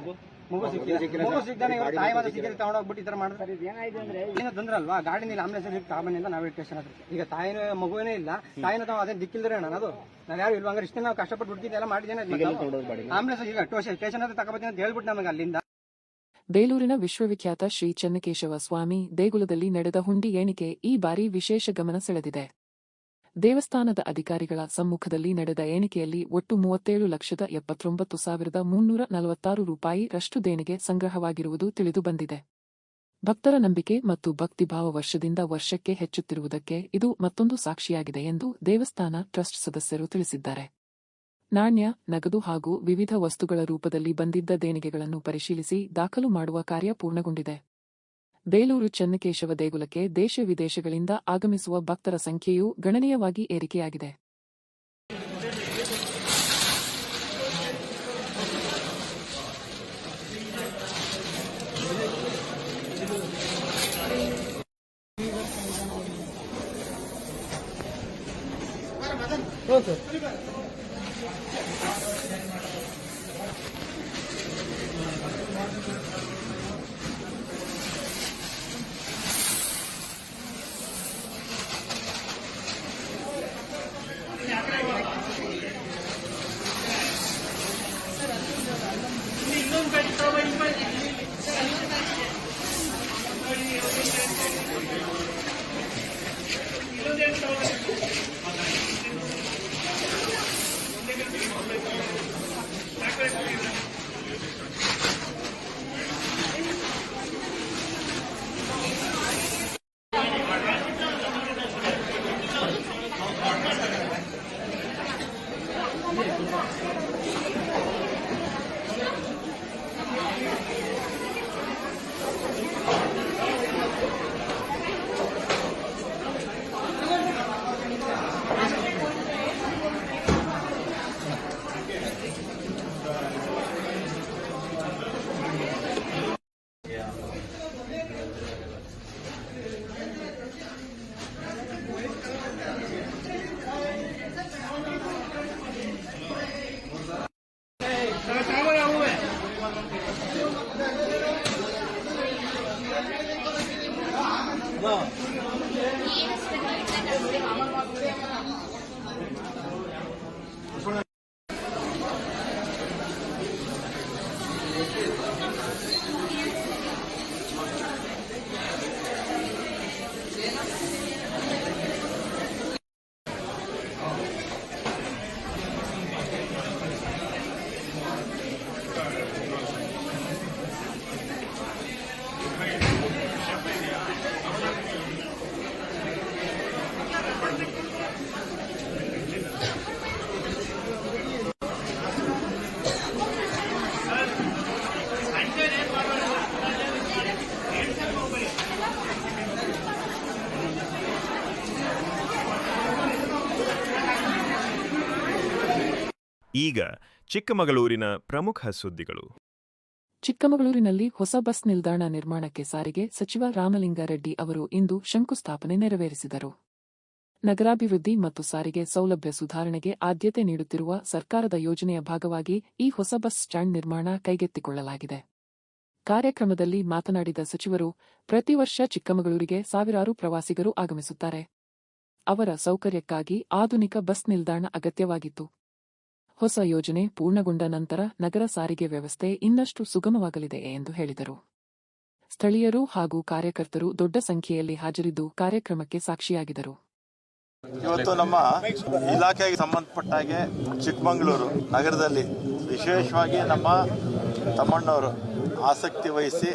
ಮಗು ಸಿಕ್ಕಿದ್ದಾನೆ. ಇವ್ರು ತಾಯಿ ಮಾತ್ರ ಸಿಕ್ಕಿದ್ರೆ ತಗೊಂಡೋಗ್ಬಿಟ್ಟು ಈ ತರ ಮಾಡ್ತಾರೆ. ಏನೋ ತಂದ್ರಲ್ವಾ ಗಾಡಿನಲ್ಲಿ ಆಂಬುಲೆನ್ಸ್ ತಾಬನ್ನಿ ಅಂತ ನಾವೇ ಸ್ಟೇಷನ್ ಹತ್ರ. ಈಗ ತಾಯಿನ ಮಗುವೇನೇ ಇಲ್ಲ, ತಾಯಿನ ತಾವು ಅದೇ ದಿಕ್ಕಿಲ್ದ್ರೆ ಅದು ನಾವ್ ಯಾರು ಇಲ್ವಾ? ಹಂಗಾರೆ ಇಷ್ಟೇ ನಾವು ಕಷ್ಟಪಟ್ಟು ಹುಡುಕಿದ್ದೆ ಎಲ್ಲ ಮಾಡಿದ್ದೇನೆ. ಆಂಬುಲೆನ್ಸ್ ಈಗ ಸ್ಟೇಷನ್ ಹತ್ರ ತಗೋಬತ್ತೀನಿ ಅಂತ ಹೇಳ್ಬಿಟ್ಟು ನಮಗೆ ಅಲ್ಲಿಂದ. ಬೇಲೂರಿನ ವಿಶ್ವವಿಖ್ಯಾತ ಶ್ರೀ ಚೆನ್ನಕೇಶವ ಸ್ವಾಮಿ ದೇಗುಲದಲ್ಲಿ ನಡೆದ ಹುಂಡಿ ಎಣಿಕೆ ಈ ಬಾರಿ ವಿಶೇಷ ಗಮನ ಸೆಳೆದಿದೆ. ದೇವಸ್ಥಾನದ ಅಧಿಕಾರಿಗಳ ಸಮ್ಮುಖದಲ್ಲಿ ನಡೆದ ಎಣಿಕೆಯಲ್ಲಿ ಒಟ್ಟು 37,79,346 ರೂಪಾಯಿ ರಷ್ಟು ದೇಣಿಗೆ ಸಂಗ್ರಹವಾಗಿರುವುದು ತಿಳಿದುಬಂದಿದೆ. ಭಕ್ತರ ನಂಬಿಕೆ ಮತ್ತು ಭಕ್ತಿಭಾವ ವರ್ಷದಿಂದ ವರ್ಷಕ್ಕೆ ಹೆಚ್ಚುತ್ತಿರುವುದಕ್ಕೆ ಇದು ಮತ್ತೊಂದು ಸಾಕ್ಷಿಯಾಗಿದೆ ಎಂದು ದೇವಸ್ಥಾನ ಟ್ರಸ್ಟ್ ಸದಸ್ಯರು ತಿಳಿಸಿದ್ದಾರೆ. ನಾಣ್ಯ, ನಗದು ಹಾಗೂ ವಿವಿಧ ವಸ್ತುಗಳ ರೂಪದಲ್ಲಿ ಬಂದಿದ್ದ ದೇಣಿಗೆಗಳನ್ನು ಪರಿಶೀಲಿಸಿ ದಾಖಲು ಮಾಡುವ ಕಾರ್ಯ ಪೂರ್ಣಗೊಂಡಿದೆ. ಬೇಲೂರು ಚೆನ್ನಕೇಶವ ದೇಗುಲಕ್ಕೆ ದೇಶ ವಿದೇಶಗಳಿಂದ ಆಗಮಿಸುವ ಭಕ್ತರ ಸಂಖ್ಯೆಯೂ ಗಣನೀಯವಾಗಿ ಏರಿಕೆಯಾಗಿದೆ. ಈಗ ಚಿಕ್ಕಮಗಳೂರಿನ ಪ್ರಮುಖ ಸುದ್ದಿಗಳು. ಚಿಕ್ಕಮಗಳೂರಿನಲ್ಲಿ ಹೊಸ ಬಸ್ ನಿಲ್ದಾಣ ನಿರ್ಮಾಣಕ್ಕೆ ಸಾರಿಗೆ ಸಚಿವ ರಾಮಲಿಂಗಾರೆಡ್ಡಿ ಅವರು ಇಂದು ಶಂಕುಸ್ಥಾಪನೆ ನೆರವೇರಿಸಿದರು. ನಗರಾಭಿವೃದ್ಧಿ ಮತ್ತು ಸಾರಿಗೆ ಸೌಲಭ್ಯ ಸುಧಾರಣೆಗೆ ಆದ್ಯತೆ ನೀಡುತ್ತಿರುವ ಸರ್ಕಾರದ ಯೋಜನೆಯ ಭಾಗವಾಗಿ ಈ ಹೊಸ ಬಸ್ ಸ್ಟ್ಯಾಂಡ್ ನಿರ್ಮಾಣ ಕೈಗೆತ್ತಿಕೊಳ್ಳಲಾಗಿದೆ. ಕಾರ್ಯಕ್ರಮದಲ್ಲಿ ಮಾತನಾಡಿದ ಸಚಿವರು, ಪ್ರತಿ ವರ್ಷ ಚಿಕ್ಕಮಗಳೂರಿಗೆ ಸಾವಿರಾರು ಪ್ರವಾಸಿಗರು ಆಗಮಿಸುತ್ತಾರೆ. ಅವರ ಸೌಕರ್ಯಕ್ಕಾಗಿ ಆಧುನಿಕ ಬಸ್ ನಿಲ್ದಾಣ ಅಗತ್ಯವಾಗಿತ್ತು. ಹೊಸ ಯೋಜನೆ ಪೂರ್ಣಗೊಂಡ ನಂತರ ನಗರ ಸಾರಿಗೆ ವ್ಯವಸ್ಥೆ ಇನ್ನಷ್ಟು ಸುಗಮವಾಗಲಿದೆ ಎಂದು ಹೇಳಿದರು. ಸ್ಥಳೀಯರು ಹಾಗೂ ಕಾರ್ಯಕರ್ತರು ದೊಡ್ಡ ಸಂಖ್ಯೆಯಲ್ಲಿ ಹಾಜರಿದ್ದು ಕಾರ್ಯಕ್ರಮಕ್ಕೆ ಸಾಕ್ಷಿಯಾಗಿದ್ದರು. ಇವತ್ತು ನಮ್ಮ ಇಲಾಖೆಗೆ ಸಂಬಂಧಪಟ್ಟ ಹಾಗೆ ಚಿಕ್ಕಮಗಳೂರು ನಗರದಲ್ಲಿ ವಿಶೇಷವಾಗಿ ನಮ್ಮ ತಮ್ಮಣ್ಣವರು ಆಸಕ್ತಿ ವಹಿಸಿ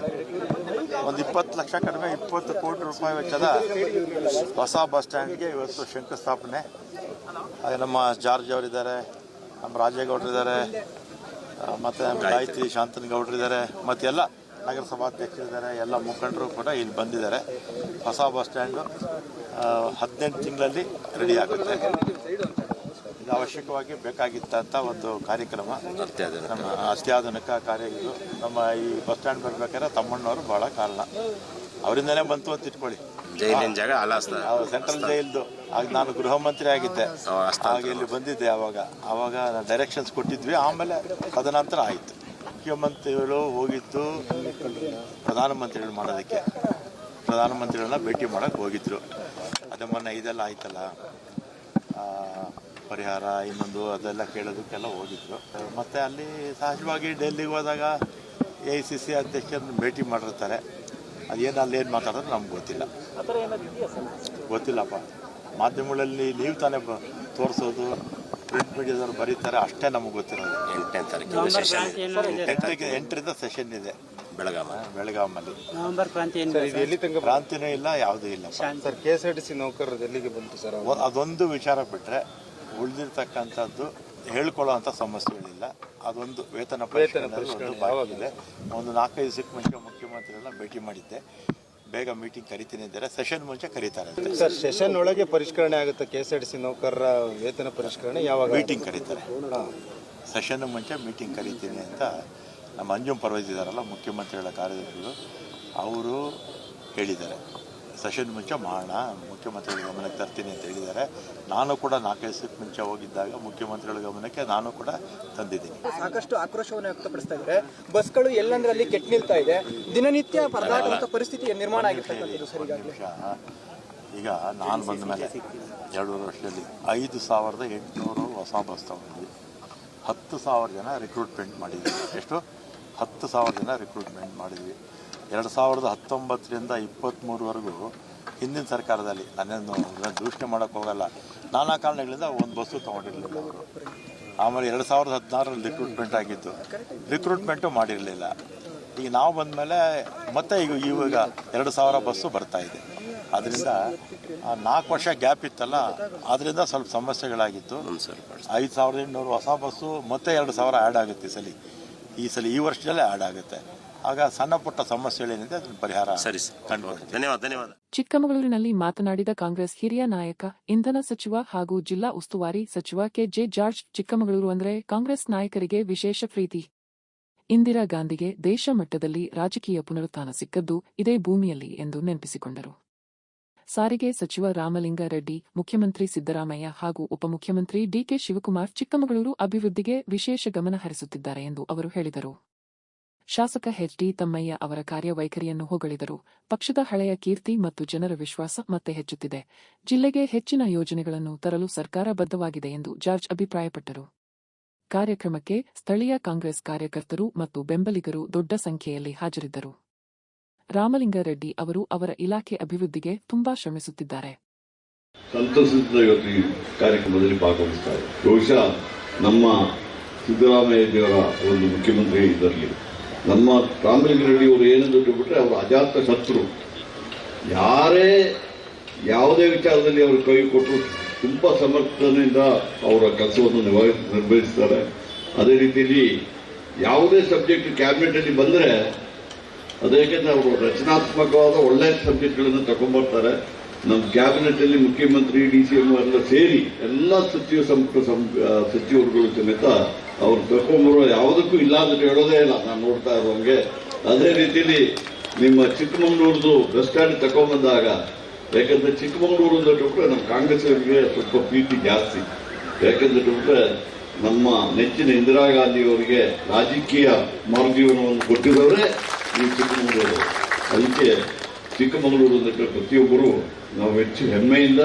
ಒಂದು 20 ಲಕ್ಷ ಕಡಿಮೆ 20 ಕೋಟಿ ರೂಪಾಯಿ ವೆಚ್ಚದ ಹೊಸ ಬಸ್ ಸ್ಟ್ಯಾಂಡ್ಗೆ ಇವತ್ತು ಶಂಕುಸ್ಥಾಪನೆ. ಹಾಗೆ ನಮ್ಮ ಜಾರ್ಜ್ ಅವರಿದ್ದಾರೆ, ನಮ್ಮ ರಾಜೇಗೌಡರಿದ್ದಾರೆ, ಮತ್ತು ಗಾಯತ್ರಿ ಶಾಂತನಗೌಡರಿದ್ದಾರೆ, ಮತ್ತು ಎಲ್ಲ ನಗರಸಭಾಧ್ಯಕ್ಷರಿದ್ದಾರೆ, ಎಲ್ಲ ಮುಖಂಡರು ಕೂಡ ಇಲ್ಲಿ ಬಂದಿದ್ದಾರೆ. ಹೊಸ ಬಸ್ ಸ್ಟ್ಯಾಂಡು 18 ತಿಂಗಳಲ್ಲಿ ರೆಡಿ ಆಗುತ್ತೆ. ಇದು ಅವಶ್ಯಕವಾಗಿ ಬೇಕಾಗಿತ್ತಂಥ ಒಂದು ಕಾರ್ಯಕ್ರಮ, ನಮ್ಮ ಅತ್ಯಾಧುನಿಕ ಕಾರ್ಯ ಇದು. ನಮ್ಮ ಈ ಬಸ್ ಸ್ಟ್ಯಾಂಡ್ ಬರಬೇಕಾದ್ರೆ ತಮ್ಮಣ್ಣವರು ಬಹಳ ಕಾರಣ, ಅವರಿಂದನೇ ಬಂತು ಅಂತ ಇಟ್ಕೊಳ್ಳಿ. ಜೈಲಿನ ಜಾಗ ಸೆಂಟ್ರಲ್ ಜೈಲ್ದು ಆಗ ನಾನು ಗೃಹ ಮಂತ್ರಿ ಆಗಿದ್ದೆ, ಆಗ ಇಲ್ಲಿ ಬಂದಿದ್ದೆ. ಆವಾಗ ಡೈರೆಕ್ಷನ್ಸ್ ಕೊಟ್ಟಿದ್ವಿ. ಆಮೇಲೆ ತದನಂತರ ಆಯಿತು. ಮುಖ್ಯಮಂತ್ರಿಗಳು ಹೋಗಿದ್ದು ಪ್ರಧಾನಮಂತ್ರಿಗಳು ಮಾಡೋದಕ್ಕೆ, ಪ್ರಧಾನಮಂತ್ರಿಗಳನ್ನ ಭೇಟಿ ಮಾಡೋಕ್ಕೆ ಹೋಗಿದ್ರು. ಅದೇ ಮೊನ್ನೆ ಇದೆಲ್ಲ ಆಯ್ತಲ್ಲ, ಪರಿಹಾರ ಇನ್ನೊಂದು ಅದೆಲ್ಲ ಕೇಳೋದಕ್ಕೆಲ್ಲ ಹೋಗಿದ್ರು. ಮತ್ತು ಅಲ್ಲಿ ಸಹಜವಾಗಿ ಡೆಲ್ಲಿಗೆ ಹೋದಾಗ AICC ಅಧ್ಯಕ್ಷರನ್ನ ಭೇಟಿ ಮಾಡಿರ್ತಾರೆ. ಅದೇನು ಅಲ್ಲೇನು ಮಾತಾಡೋದು ನಮ್ಗೆ ಗೊತ್ತಿಲ್ಲಪ್ಪ. ಮಾಧ್ಯಮಗಳಲ್ಲಿ ನೀವು ತಾನೇ ತೋರಿಸೋದು, ಪ್ರಿಂಟ್ ಮೀಡಿಯಾದವ್ರು ಬರೀತಾರೆ, ಅಷ್ಟೇ ನಮಗೆ ಗೊತ್ತಿರೋದು. 8ನೇ ತಾರೀಕು 8ರಿಂದ ಸೆಷನ್ ಇದೆ ಬೆಳಗಾಮಲ್ಲಿ. ನವೆಂಬರ್ ಕ್ರಾಂತಿನೂ ಇಲ್ಲ, ಯಾವುದೂ ಇಲ್ಲ ಸರ್. KSRTC ನೌಕರರು ಎಲ್ಲಿಗೆ ಬಂತು ಸರ್? ಅದೊಂದು ವಿಚಾರ ಬಿಟ್ಟರೆ ಉಳಿದಿರ್ತಕ್ಕಂಥದ್ದು ಹೇಳ್ಕೊಳ್ಳೋ ಅಂಥ ಸಮಸ್ಯೆಗಳಿಲ್ಲ. ಅದೊಂದು ವೇತನ ಪರಿಷ್ಕರಣೆ ಒಂದು 4-5 ದಿವಸಕ್ಕೆ ಮುಂಚೆ ಮುಖ್ಯಮಂತ್ರಿಗಳನ್ನ ಭೇಟಿ ಮಾಡಿದ್ದೆ. ಬೇಗ ಮೀಟಿಂಗ್ ಕರಿತೀನಿ ಇದ್ದಾರೆ. ಸೆಷನ್ ಮುಂಚೆ ಕರೀತಾರೆ ಸರ್. ಸೆಷನ್ ಒಳಗೆ ಪರಿಷ್ಕರಣೆ ಆಗುತ್ತೆ KSRTC ನೌಕರರ ವೇತನ ಪರಿಷ್ಕರಣೆ. ಯಾವಾಗ ಮೀಟಿಂಗ್ ಕರೀತಾರೆ? ಸೆಷನ್ ಮುಂಚೆ ಮೀಟಿಂಗ್ ಕರಿತೀನಿ ಅಂತ ನಮ್ಮ ಅಂಜುಮ್ ಪರ್ವೇಜ್ ಇದ್ದಾರಲ್ಲ, ಮುಖ್ಯಮಂತ್ರಿಗಳ ಕಾರ್ಯದರ್ಶಿಗಳು, ಅವರು ಹೇಳಿದ್ದಾರೆ. ಸೆಷನ್ ಮುಂಚೆ ಮಾಡೋಣ, ಮುಖ್ಯಮಂತ್ರಿಗಳ ಗಮನಕ್ಕೆ ತರ್ತೀನಿ ಅಂತ ಹೇಳಿದ್ದಾರೆ. ನಾನು ಕೂಡ 4 ದಿವಸಕ್ಕೆ ಮುಂಚೆ ಹೋಗಿದ್ದಾಗ ಮುಖ್ಯಮಂತ್ರಿಗಳ ಗಮನಕ್ಕೆ ನಾನು ಕೂಡ ತಂದಿದ್ದೀನಿ. ಸಾಕಷ್ಟು ಆಕ್ರೋಶವನ್ನು ವ್ಯಕ್ತಪಡಿಸ್ತಾ ಇದ್ದಾರೆ. ಬಸ್ಗಳು ಎಲ್ಲಂದ್ರಲ್ಲಿ ಕೆಟ್ಟು ನಿಲ್ತಾ ಇದೆ, ದಿನನಿತ್ಯ ಪರದಾಡುವಂಥ ಪರಿಸ್ಥಿತಿ ನಿರ್ಮಾಣ ಆಗಿರ್ತಕ್ಕಂಥದ್ದು. ಈಗ ನಾನು ಬಂದ ಮೇಲೆ 2 ವರ್ಷದಲ್ಲಿ 5,800 ಹೊಸ ಬಸ್ ತಗೊಂಡ್ವಿ. 10,000 ಜನ ರಿಕ್ರೂಟ್ಮೆಂಟ್ ಮಾಡಿದ್ವಿ. ಎಷ್ಟು? 10,000 ಜನ ರಿಕ್ರೂಟ್ಮೆಂಟ್ ಮಾಡಿದ್ವಿ. 2019ರಿಂದ 23ವರೆಗೂ ಹಿಂದಿನ ಸರ್ಕಾರದಲ್ಲಿ, ನಾನೇನು ದೂಷಣೆ ಮಾಡೋಕ್ಕೆ ಹೋಗಲ್ಲ, ನಾನಾ ಕಾರಣಗಳಿಂದ ಒಂದು ಬಸ್ಸು ತೊಗೊಂಡಿರಲಿಲ್ಲ ಅವರು. ಆಮೇಲೆ 2016ರಲ್ಲಿ ರಿಕ್ರೂಟ್ಮೆಂಟ್ ಆಗಿತ್ತು, ರಿಕ್ರೂಟ್ಮೆಂಟು ಮಾಡಿರಲಿಲ್ಲ. ಈಗ ನಾವು ಬಂದ ಮೇಲೆ ಮತ್ತೆ ಇವಾಗ 2,000 ಬಸ್ಸು ಬರ್ತಾಯಿದೆ. ಅದರಿಂದ 4 ವರ್ಷ ಗ್ಯಾಪ್ ಇತ್ತಲ್ಲ, ಅದರಿಂದ ಸ್ವಲ್ಪ ಸಮಸ್ಯೆಗಳಾಗಿತ್ತು. 5,800 ಹೊಸ ಬಸ್ಸು ಮತ್ತೆ 2,000 ಆ್ಯಡ್ ಆಗುತ್ತೆ ಈ ವರ್ಷದಲ್ಲೇ ಆ್ಯಡ್ ಆಗುತ್ತೆ. ಆಗ ಸಣ್ಣ ಪುಟ್ಟ ಸಮಸ್ಯೆಗಳೇನಿದೆ ಅದನ್ನು ಪರಿಹಾರ ಕಂಡುಬರುತ್ತೆ. ಧನ್ಯವಾದ. ಚಿಕ್ಕಮಗಳೂರಿನಲ್ಲಿ ಮಾತನಾಡಿದ ಕಾಂಗ್ರೆಸ್ ಹಿರಿಯ ನಾಯಕ, ಇಂಧನ ಸಚಿವ ಹಾಗೂ ಜಿಲ್ಲಾ ಉಸ್ತುವಾರಿ ಸಚಿವ KJ ಜಾರ್ಜ್, ಚಿಕ್ಕಮಗಳೂರು ಅಂದರೆ ಕಾಂಗ್ರೆಸ್ ನಾಯಕರಿಗೆ ವಿಶೇಷ ಪ್ರೀತಿ. ಇಂದಿರಾ ಗಾಂಧಿಗೆ ದೇಶ ಮಟ್ಟದಲ್ಲಿ ರಾಜಕೀಯ ಪುನರುತ್ಥಾನ ಸಿಕ್ಕದ್ದು ಇದೇ ಭೂಮಿಯಲ್ಲಿ ಎಂದು ನೆನಪಿಸಿಕೊಂಡರು. ಸಾರಿಗೆ ಸಚಿವ ರಾಮಲಿಂಗಾರೆಡ್ಡಿ, ಮುಖ್ಯಮಂತ್ರಿ ಸಿದ್ದರಾಮಯ್ಯ ಹಾಗೂ ಉಪಮುಖ್ಯಮಂತ್ರಿ DK ಶಿವಕುಮಾರ್ ಚಿಕ್ಕಮಗಳೂರು ಅಭಿವೃದ್ಧಿಗೆ ವಿಶೇಷ ಗಮನ ಹರಿಸುತ್ತಿದ್ದಾರೆ ಎಂದು ಅವರು ಹೇಳಿದರು. ಶಾಸಕ HD ತಮ್ಮಯ್ಯ ಅವರ ಕಾರ್ಯವೈಖರಿಯನ್ನು ಹೊಗಳಿದರು. ಪಕ್ಷದ ಹಳೆಯ ಕೀರ್ತಿ ಮತ್ತು ಜನರ ವಿಶ್ವಾಸ ಮತ್ತೆ ಹೆಚ್ಚುತ್ತಿದೆ. ಜಿಲ್ಲೆಗೆ ಹೆಚ್ಚಿನ ಯೋಜನೆಗಳನ್ನು ತರಲು ಸರ್ಕಾರ ಬದ್ಧವಾಗಿದೆ ಎಂದು ಜಾರ್ಜ್ ಅಭಿಪ್ರಾಯಪಟ್ಟರು. ಕಾರ್ಯಕ್ರಮಕ್ಕೆ ಸ್ಥಳೀಯ ಕಾಂಗ್ರೆಸ್ ಕಾರ್ಯಕರ್ತರು ಮತ್ತು ಬೆಂಬಲಿಗರು ದೊಡ್ಡ ಸಂಖ್ಯೆಯಲ್ಲಿ ಹಾಜರಿದ್ದರು. ರಾಮಲಿಂಗಾರೆಡ್ಡಿ ಅವರು ಅವರ ಇಲಾಖೆ ಅಭಿವೃದ್ಧಿಗೆ ತುಂಬಾ ಶ್ರಮಿಸುತ್ತಿದ್ದಾರೆ. ಸಂತಸದಿಂದ ಇವತ್ತು ಈ ಕಾರ್ಯಕ್ರಮದಲ್ಲಿ ಭಾಗವಹಿಸ್ತಾರೆ. ಬಹುಶಃ ನಮ್ಮ ಸಿದ್ದರಾಮಯ್ಯದೇವರ ಒಂದು ಮುಖ್ಯಮಂತ್ರಿ ಇದರಲ್ಲಿ ನಮ್ಮ ರಾಮಲಿಂಗಾರೆಡ್ಡಿ ಅವರು ಏನಂತ ಬಿಟ್ಟರೆ ಅವರು ಅಜಾತ ಶತ್ರು. ಯಾರೇ ಯಾವುದೇ ವಿಚಾರದಲ್ಲಿ ಅವರು ಕೈ ಕೊಟ್ಟರು ತುಂಬ ಸಮರ್ಥನೆಯಿಂದ ಅವರ ಕೆಲಸವನ್ನು ನಿರ್ವಹಿಸ್ತಾರೆ. ಅದೇ ರೀತಿಯಲ್ಲಿ ಯಾವುದೇ ಸಬ್ಜೆಕ್ಟ್ ಕ್ಯಾಬಿನೆಟಲ್ಲಿ ಬಂದರೆ ಅದಕ್ಕೆ ಅವರು ರಚನಾತ್ಮಕವಾದ ಒಳ್ಳೆಯ ಸಬ್ಜೆಕ್ಟ್ಗಳನ್ನು ತಗೊಂಡ್ಬರ್ತಾರೆ. ನಮ್ಮ ಕ್ಯಾಬಿನೆಟ್ ಅಲ್ಲಿ ಮುಖ್ಯಮಂತ್ರಿ DCM ಎಲ್ಲ ಸೇರಿ ಎಲ್ಲ ಸಚಿವ ಸಂಪುಟ ಸಚಿವರುಗಳು ಸಮೇತ ಅವ್ರು ತಗೊಂಬರೋ ಯಾವುದಕ್ಕೂ ಇಲ್ಲ ಅಂತ ಹೇಳೋದೇ ಇಲ್ಲ. ನಾನು ನೋಡ್ತಾ ಇರೋಂಗೆ ಅದೇ ರೀತಿಯಲ್ಲಿ ನಿಮ್ಮ ಚಿಕ್ಕಮಗಳೂರದು ಬಸ್ ಸ್ಟ್ಯಾಂಡ್ ತಗೊಂಬಂದಾಗ, ಯಾಕಂದ್ರೆ ಚಿಕ್ಕಮಗಳೂರು ಅಂತ ಬಿಟ್ರೆ ನಮ್ಮ ಕಾಂಗ್ರೆಸ್ಗೆ ಸ್ವಲ್ಪ ಪ್ರೀತಿ ಜಾಸ್ತಿ. ಯಾಕಂದ್ರೆ ಬಿಟ್ರೆ ನಮ್ಮ ನೆಚ್ಚಿನ ಇಂದಿರಾ ಗಾಂಧಿ ಅವರಿಗೆ ರಾಜಕೀಯ ಮಾರ್ಗಜೀವನವನ್ನು ಕೊಟ್ಟಿರೋರೇ ಈ ಚಿಕ್ಕಮಗಳೂರು. ಅದಕ್ಕೆ ಚಿಕ್ಕಮಗಳೂರು ಅಂದ್ರೆ ಪ್ರತಿಯೊಬ್ಬರು ನಾವು ಹೆಚ್ಚು ಹೆಮ್ಮೆಯಿಂದ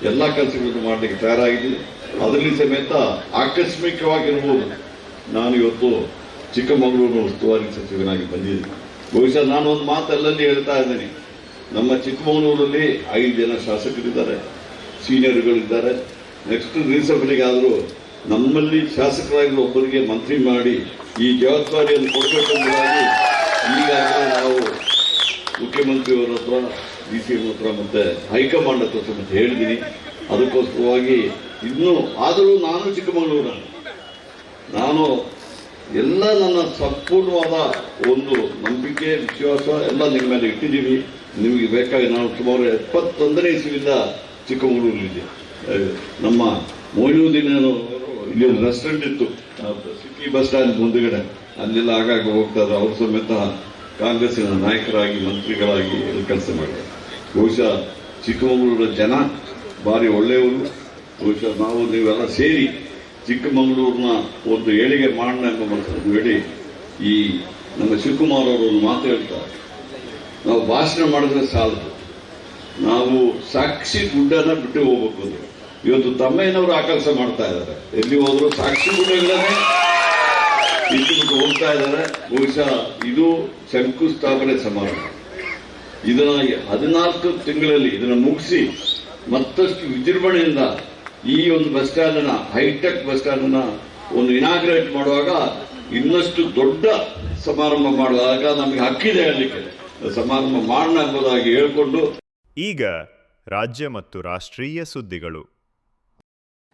ಎಲ್ಲ ಕೆಲಸಗಳನ್ನು ಮಾಡಲಿಕ್ಕೆ ತಯಾರಾಗಿದ್ದೀವಿ. ಅದರಲ್ಲಿ ಸಮೇತ ಆಕಸ್ಮಿಕವಾಗಿರ್ಬೋದು ನಾನು ಇವತ್ತು ಚಿಕ್ಕಮಗಳೂರು ಉಸ್ತುವಾರಿ ಸಚಿವನಾಗಿ ಬಂದಿದ್ದೀನಿ. ಬಹುಶಃ ನಾನು ಒಂದು ಮಾತಲ್ಲಲ್ಲಿ ಹೇಳ್ತಾ ಇದ್ದೀನಿ, ನಮ್ಮ ಚಿಕ್ಕಮಗಳೂರಲ್ಲಿ 5 ಜನ ಶಾಸಕರಿದ್ದಾರೆ, ಸೀನಿಯರ್ಗಳಿದ್ದಾರೆ. ನೆಕ್ಸ್ಟ್ ರೀಸೆಂಟ್ಲಿಗಾದರೂ ನಮ್ಮಲ್ಲಿ ಶಾಸಕರಾಗಿ ಒಬ್ಬರಿಗೆ ಮಂತ್ರಿ ಮಾಡಿ ಈ ಜವಾಬ್ದಾರಿಯನ್ನು ಕೊಡಬೇಕೆಂಬುದಾಗಿ ಈಗಾಗಲೇ ನಾವು ಮುಖ್ಯಮಂತ್ರಿಯವರ ಹತ್ರ, DCM ಹತ್ರ ಮತ್ತೆ ಹೈಕಮಾಂಡ್ ಹತ್ರ ಸಮೇತ ಹೇಳಿದ್ದೀನಿ. ಅದಕ್ಕೋಸ್ಕರವಾಗಿ ಇನ್ನೂ ಆದರೂ ನಾನು ಚಿಕ್ಕಮಗಳೂರು, ನಾನು ಎಲ್ಲ ನನ್ನ ಸಂಪೂರ್ಣವಾದ ಒಂದು ನಂಬಿಕೆ ವಿಶ್ವಾಸ ಎಲ್ಲ ನಿಮ್ಮ ಮೇಲೆ ಇಟ್ಟಿದ್ದೀವಿ. ನಿಮಗೆ ಬೇಕಾಗಿ ನಾನು ಸುಮಾರು 71ನೇ ಇಸ್ವಿಯಿಂದ ಚಿಕ್ಕಮಗಳೂರಿದೆ. ನಮ್ಮ ಮೊಯ್ನುದ್ದೀನ್ ಇಲ್ಲಿ ಒಂದು ರೆಸ್ಟೋರೆಂಟ್ ಇತ್ತು ಸಿಟಿ ಬಸ್ ಸ್ಟ್ಯಾಂಡ್ ಮುಂದುಗಡೆ, ಅಲ್ಲೆಲ್ಲ ಆಗಾಗ ಹೋಗ್ತಾ ಇದ್ದಾರೆ. ಅವರು ಸಮೇತ ಕಾಂಗ್ರೆಸ್ಸಿನ ನಾಯಕರಾಗಿ ಮಂತ್ರಿಗಳಾಗಿ ಕೆಲಸ ಮಾಡಿದ್ದಾರೆ. ಬಹುಶಃ ಚಿಕ್ಕಮಗಳೂರಿನ ಜನ ಭಾರಿ ಒಳ್ಳೆಯವರು. ಬಹುಶಃ ನಾವು ನೀವೆಲ್ಲ ಸೇರಿ ಚಿಕ್ಕಮಗಳೂರಿನ ಒಂದು ಏಳಿಗೆ ಮಾಡೋಣ ಎಂಬ ಮನಸ್ಸನ್ನು ಹೇಳಿ ಈ ನಮ್ಮ ಶಿವಕುಮಾರ್ ಅವರು ಒಂದು ಮಾತು ಹೇಳ್ತಾರೆ, ನಾವು ಭಾಷಣ ಮಾಡಿದ್ರೆ ಸಾಲದು, ನಾವು ಸಾಕ್ಷಿ ಗುಡ್ಡನ್ನ ಬಿಟ್ಟು ಹೋಗ್ಬೇಕು ಅಂದ್ರೆ. ಇವತ್ತು ತಮ್ಮಯ್ಯನವರು ಆ ಕೆಲಸ ಮಾಡ್ತಾ ಇದ್ದಾರೆ. ಎಲ್ಲಿ ಹೋದ್ರು ಸಾಕ್ಷಿ ಗುಡ್ಡ ಇಲ್ಲದೆ ಇಟ್ಟು ಹೋಗ್ತಾ ಇದ್ದಾರೆ. ಬಹುಶಃ ಇದು ಶಂಕುಸ್ಥಾಪನೆ ಸಮಾರಂಭ. ಇದನ್ನ 14 ತಿಂಗಳಲ್ಲಿ ಇದನ್ನ ಮುಗಿಸಿ ಮತ್ತಷ್ಟು ವಿಜೃಂಭಣೆಯಿಂದ ಈ ಒಂದು bus stand hi-tech bus stand ಒಂದು ಇನಾಗ್ರೇಟ್ ಮಾಡುವಾಗ ಇನ್ನಷ್ಟು ದೊಡ್ಡ ಸಮಾರಂಭ ಮಾಡುವಾಗ ನಮಗೆ ಹಕ್ಕಿದೆ ಹೇಳಲಿಕ್ಕೆ, ಸಮಾರಂಭ ಮಾಡೋಣ ಎಂಬುದಾಗಿ ಹೇಳಿಕೊಂಡು ಈಗ ರಾಜ್ಯ ಮತ್ತು ರಾಷ್ಟ್ರೀಯ ಸುದ್ದಿಗಳು.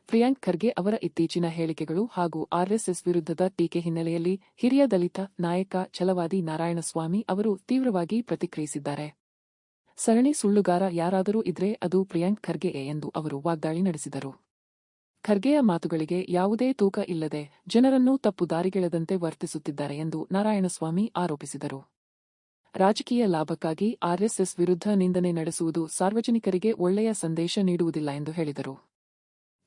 ಪ್ರಿಯಾಂಕ್ ಖರ್ಗೆ ಅವರ ಇತ್ತೀಚಿನ ಹೇಳಿಕೆಗಳು ಹಾಗೂ RSS ವಿರುದ್ಧದ ಟೀಕೆ ಹಿನ್ನೆಲೆಯಲ್ಲಿ ಹಿರಿಯ ದಲಿತ ನಾಯಕ ಛಲವಾದಿ ನಾರಾಯಣಸ್ವಾಮಿ ಅವರು ತೀವ್ರವಾಗಿ ಪ್ರತಿಕ್ರಿಯಿಸಿದ್ದಾರೆ. ಸರಣಿ ಸುಳ್ಳುಗಾರ ಯಾರಾದರೂ ಇದ್ರೆ ಅದು ಪ್ರಿಯಾಂಕ್ ಖರ್ಗೆಯೇ ಎಂದು ಅವರು ವಾಗ್ದಾಳಿ ನಡೆಸಿದರು. ಖರ್ಗೆಯ ಮಾತುಗಳಿಗೆ ಯಾವುದೇ ತೂಕ ಇಲ್ಲದೆ ಜನರನ್ನು ತಪ್ಪು ದಾರಿಗೆಳೆದಂತೆ ವರ್ತಿಸುತ್ತಿದ್ದಾರೆ ಎಂದು ನಾರಾಯಣಸ್ವಾಮಿ ಆರೋಪಿಸಿದರು. ರಾಜಕೀಯ ಲಾಭಕ್ಕಾಗಿ RSS ವಿರುದ್ಧ ನಿಂದನೆ ನಡೆಸುವುದು ಸಾರ್ವಜನಿಕರಿಗೆ ಒಳ್ಳೆಯ ಸಂದೇಶ ನೀಡುವುದಿಲ್ಲ ಎಂದು ಹೇಳಿದರು.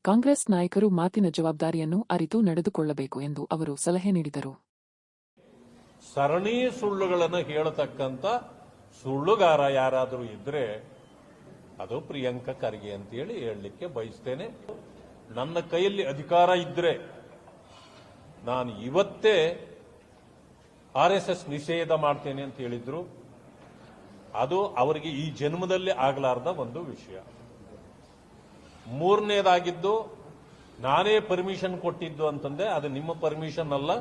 ಕಾಂಗ್ರೆಸ್ ನಾಯಕರು ಮಾತಿನ ಜವಾಬ್ದಾರಿಯನ್ನು ಅರಿತು ನಡೆದುಕೊಳ್ಳಬೇಕು ಎಂದು ಅವರು ಸಲಹೆ ನೀಡಿದರು. ಸರಣಿ ಸುಳ್ಳುಗಳನ್ನು ಹೇಳತಕ್ಕಂಥ ಸುಳ್ಳುಗಾರ ಯಾರಾದರೂ ಇದ್ರೆ ಅದು ಪ್ರಿಯಾಂಕ ಖರ್ಗೆ ಅಂತೇಳಿ ಹೇಳಲಿಕ್ಕೆ ಬಯಸ್ತೇನೆ. ನನ್ನ ಕೈಯಲ್ಲಿ ಅಧಿಕಾರ ಇದ್ರೆ ನಾನು ಇವತ್ತೇ RSS ನಿಷೇಧ ಮಾಡ್ತೇನೆ ಅಂತ ಹೇಳಿದ್ರು. ಅದು ಅವರಿಗೆ ಈ ಜನ್ಮದಲ್ಲಿ ಆಗಲಾರ್ದ ಒಂದು ವಿಷಯ. ಮೂರನೇದಾಗಿದ್ದು ನಾನೇ ಪರ್ಮಿಷನ್ ಕೊಟ್ಟಿದ್ದು ಅಂತಂದೆ, ಅದು ನಿಮ್ಮ ಪರ್ಮಿಷನ್ ಅಲ್ಲ,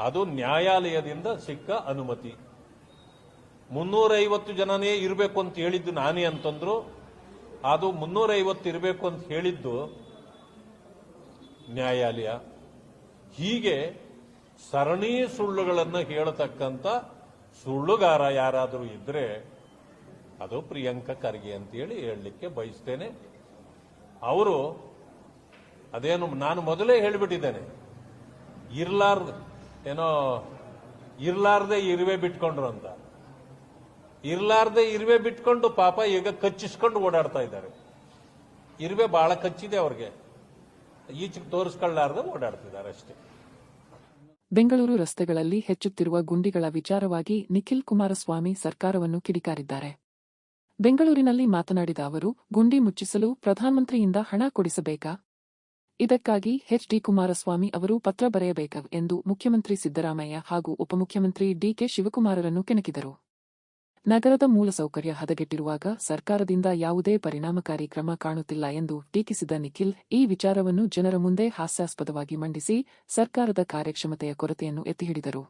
ಅದು ನ್ಯಾಯಾಲಯದಿಂದ ಸಿಕ್ಕ ಅನುಮತಿ. 350 ಜನನೇ ಇರಬೇಕು ಅಂತ ಹೇಳಿದ್ದು ನಾನೇ ಅಂತಂದ್ರು, ಅದು 350 ಇರಬೇಕು ಅಂತ ಹೇಳಿದ್ದು ನ್ಯಾಯಾಲಯ. ಹೀಗೆ ಸರಣಿ ಸುಳ್ಳುಗಳನ್ನು ಹೇಳತಕ್ಕಂಥ ಸುಳ್ಳುಗಾರ ಯಾರಾದರೂ ಇದ್ರೆ ಅದು ಪ್ರಿಯಾಂಕ ಖರ್ಗೆ ಅಂತೇಳಿ ಹೇಳಲಿಕ್ಕೆ ಬಯಸ್ತೇನೆ. ಅವರು ಅದೇನು ನಾನು ಮೊದಲೇ ಹೇಳಿಬಿಟ್ಟಿದ್ದೇನೆ, ಇರ್ಲಾರ್ದೆ ಇರುವೆ ಬಿಟ್ಕೊಂಡ್ರು ಅಂತ. ಇರ್ಲಾರ್ದೆ ಇರುವೆ ಬಿಟ್ಕೊಂಡು ಪಾಪ ಈಗ ಕಚ್ಚಿಸ್ಕೊಂಡು ಓಡಾಡ್ತಾ ಇದ್ದಾರೆ. ಇರುವೆ ಬಹಳ ಕಚ್ಚಿದೆ ಅವ್ರಿಗೆ, ಈಚೆಗೆ ತೋರಿಸ್ಕೊಳ್ಳಾರ್ದೆ ಓಡಾಡ್ತಿದ್ದಾರೆ ಅಷ್ಟೇ. ಬೆಂಗಳೂರು ರಸ್ತೆಗಳಲ್ಲಿ ಹೆಚ್ಚುತ್ತಿರುವ ಗುಂಡಿಗಳ ವಿಚಾರವಾಗಿ ನಿಖಿಲ್ ಕುಮಾರಸ್ವಾಮಿ ಸರ್ಕಾರವನ್ನು ಕಿಡಿಕಾರಿದ್ದಾರೆ. ಬೆಂಗಳೂರಿನಲ್ಲಿ ಮಾತನಾಡಿದ ಅವರು, ಗುಂಡಿ ಮುಚ್ಚಿಸಲು ಪ್ರಧಾನಮಂತ್ರಿಯಿಂದ ಹಣ ಕೊಡಿಸಬೇಕಾ? ಇದಕ್ಕಾಗಿ HD ಕುಮಾರಸ್ವಾಮಿ ಅವರು ಪತ್ರ ಬರೆಯಬೇಕು ಎಂದು ಮುಖ್ಯಮಂತ್ರಿ ಸಿದ್ದರಾಮಯ್ಯ ಹಾಗೂ ಉಪಮುಖ್ಯಮಂತ್ರಿ DK ಶಿವಕುಮಾರರನ್ನು ಕೆಣಕಿದರು. ನಗರದ ಮೂಲಸೌಕರ್ಯ ಹದಗೆಟ್ಟಿರುವಾಗ ಸರ್ಕಾರದಿಂದ ಯಾವುದೇ ಪರಿಣಾಮಕಾರಿ ಕ್ರಮ ಕಾಣುತ್ತಿಲ್ಲ ಎಂದು ಟೀಕಿಸಿದ ನಿಖಿಲ್ ಈ ವಿಚಾರವನ್ನು ಜನರ ಮುಂದೆ ಹಾಸ್ಯಾಸ್ಪದವಾಗಿ ಮಂಡಿಸಿ ಸರ್ಕಾರದ ಕಾರ್ಯಕ್ಷಮತೆಯ ಕೊರತೆಯನ್ನು ಎತ್ತಿಹಿಡಿದರು.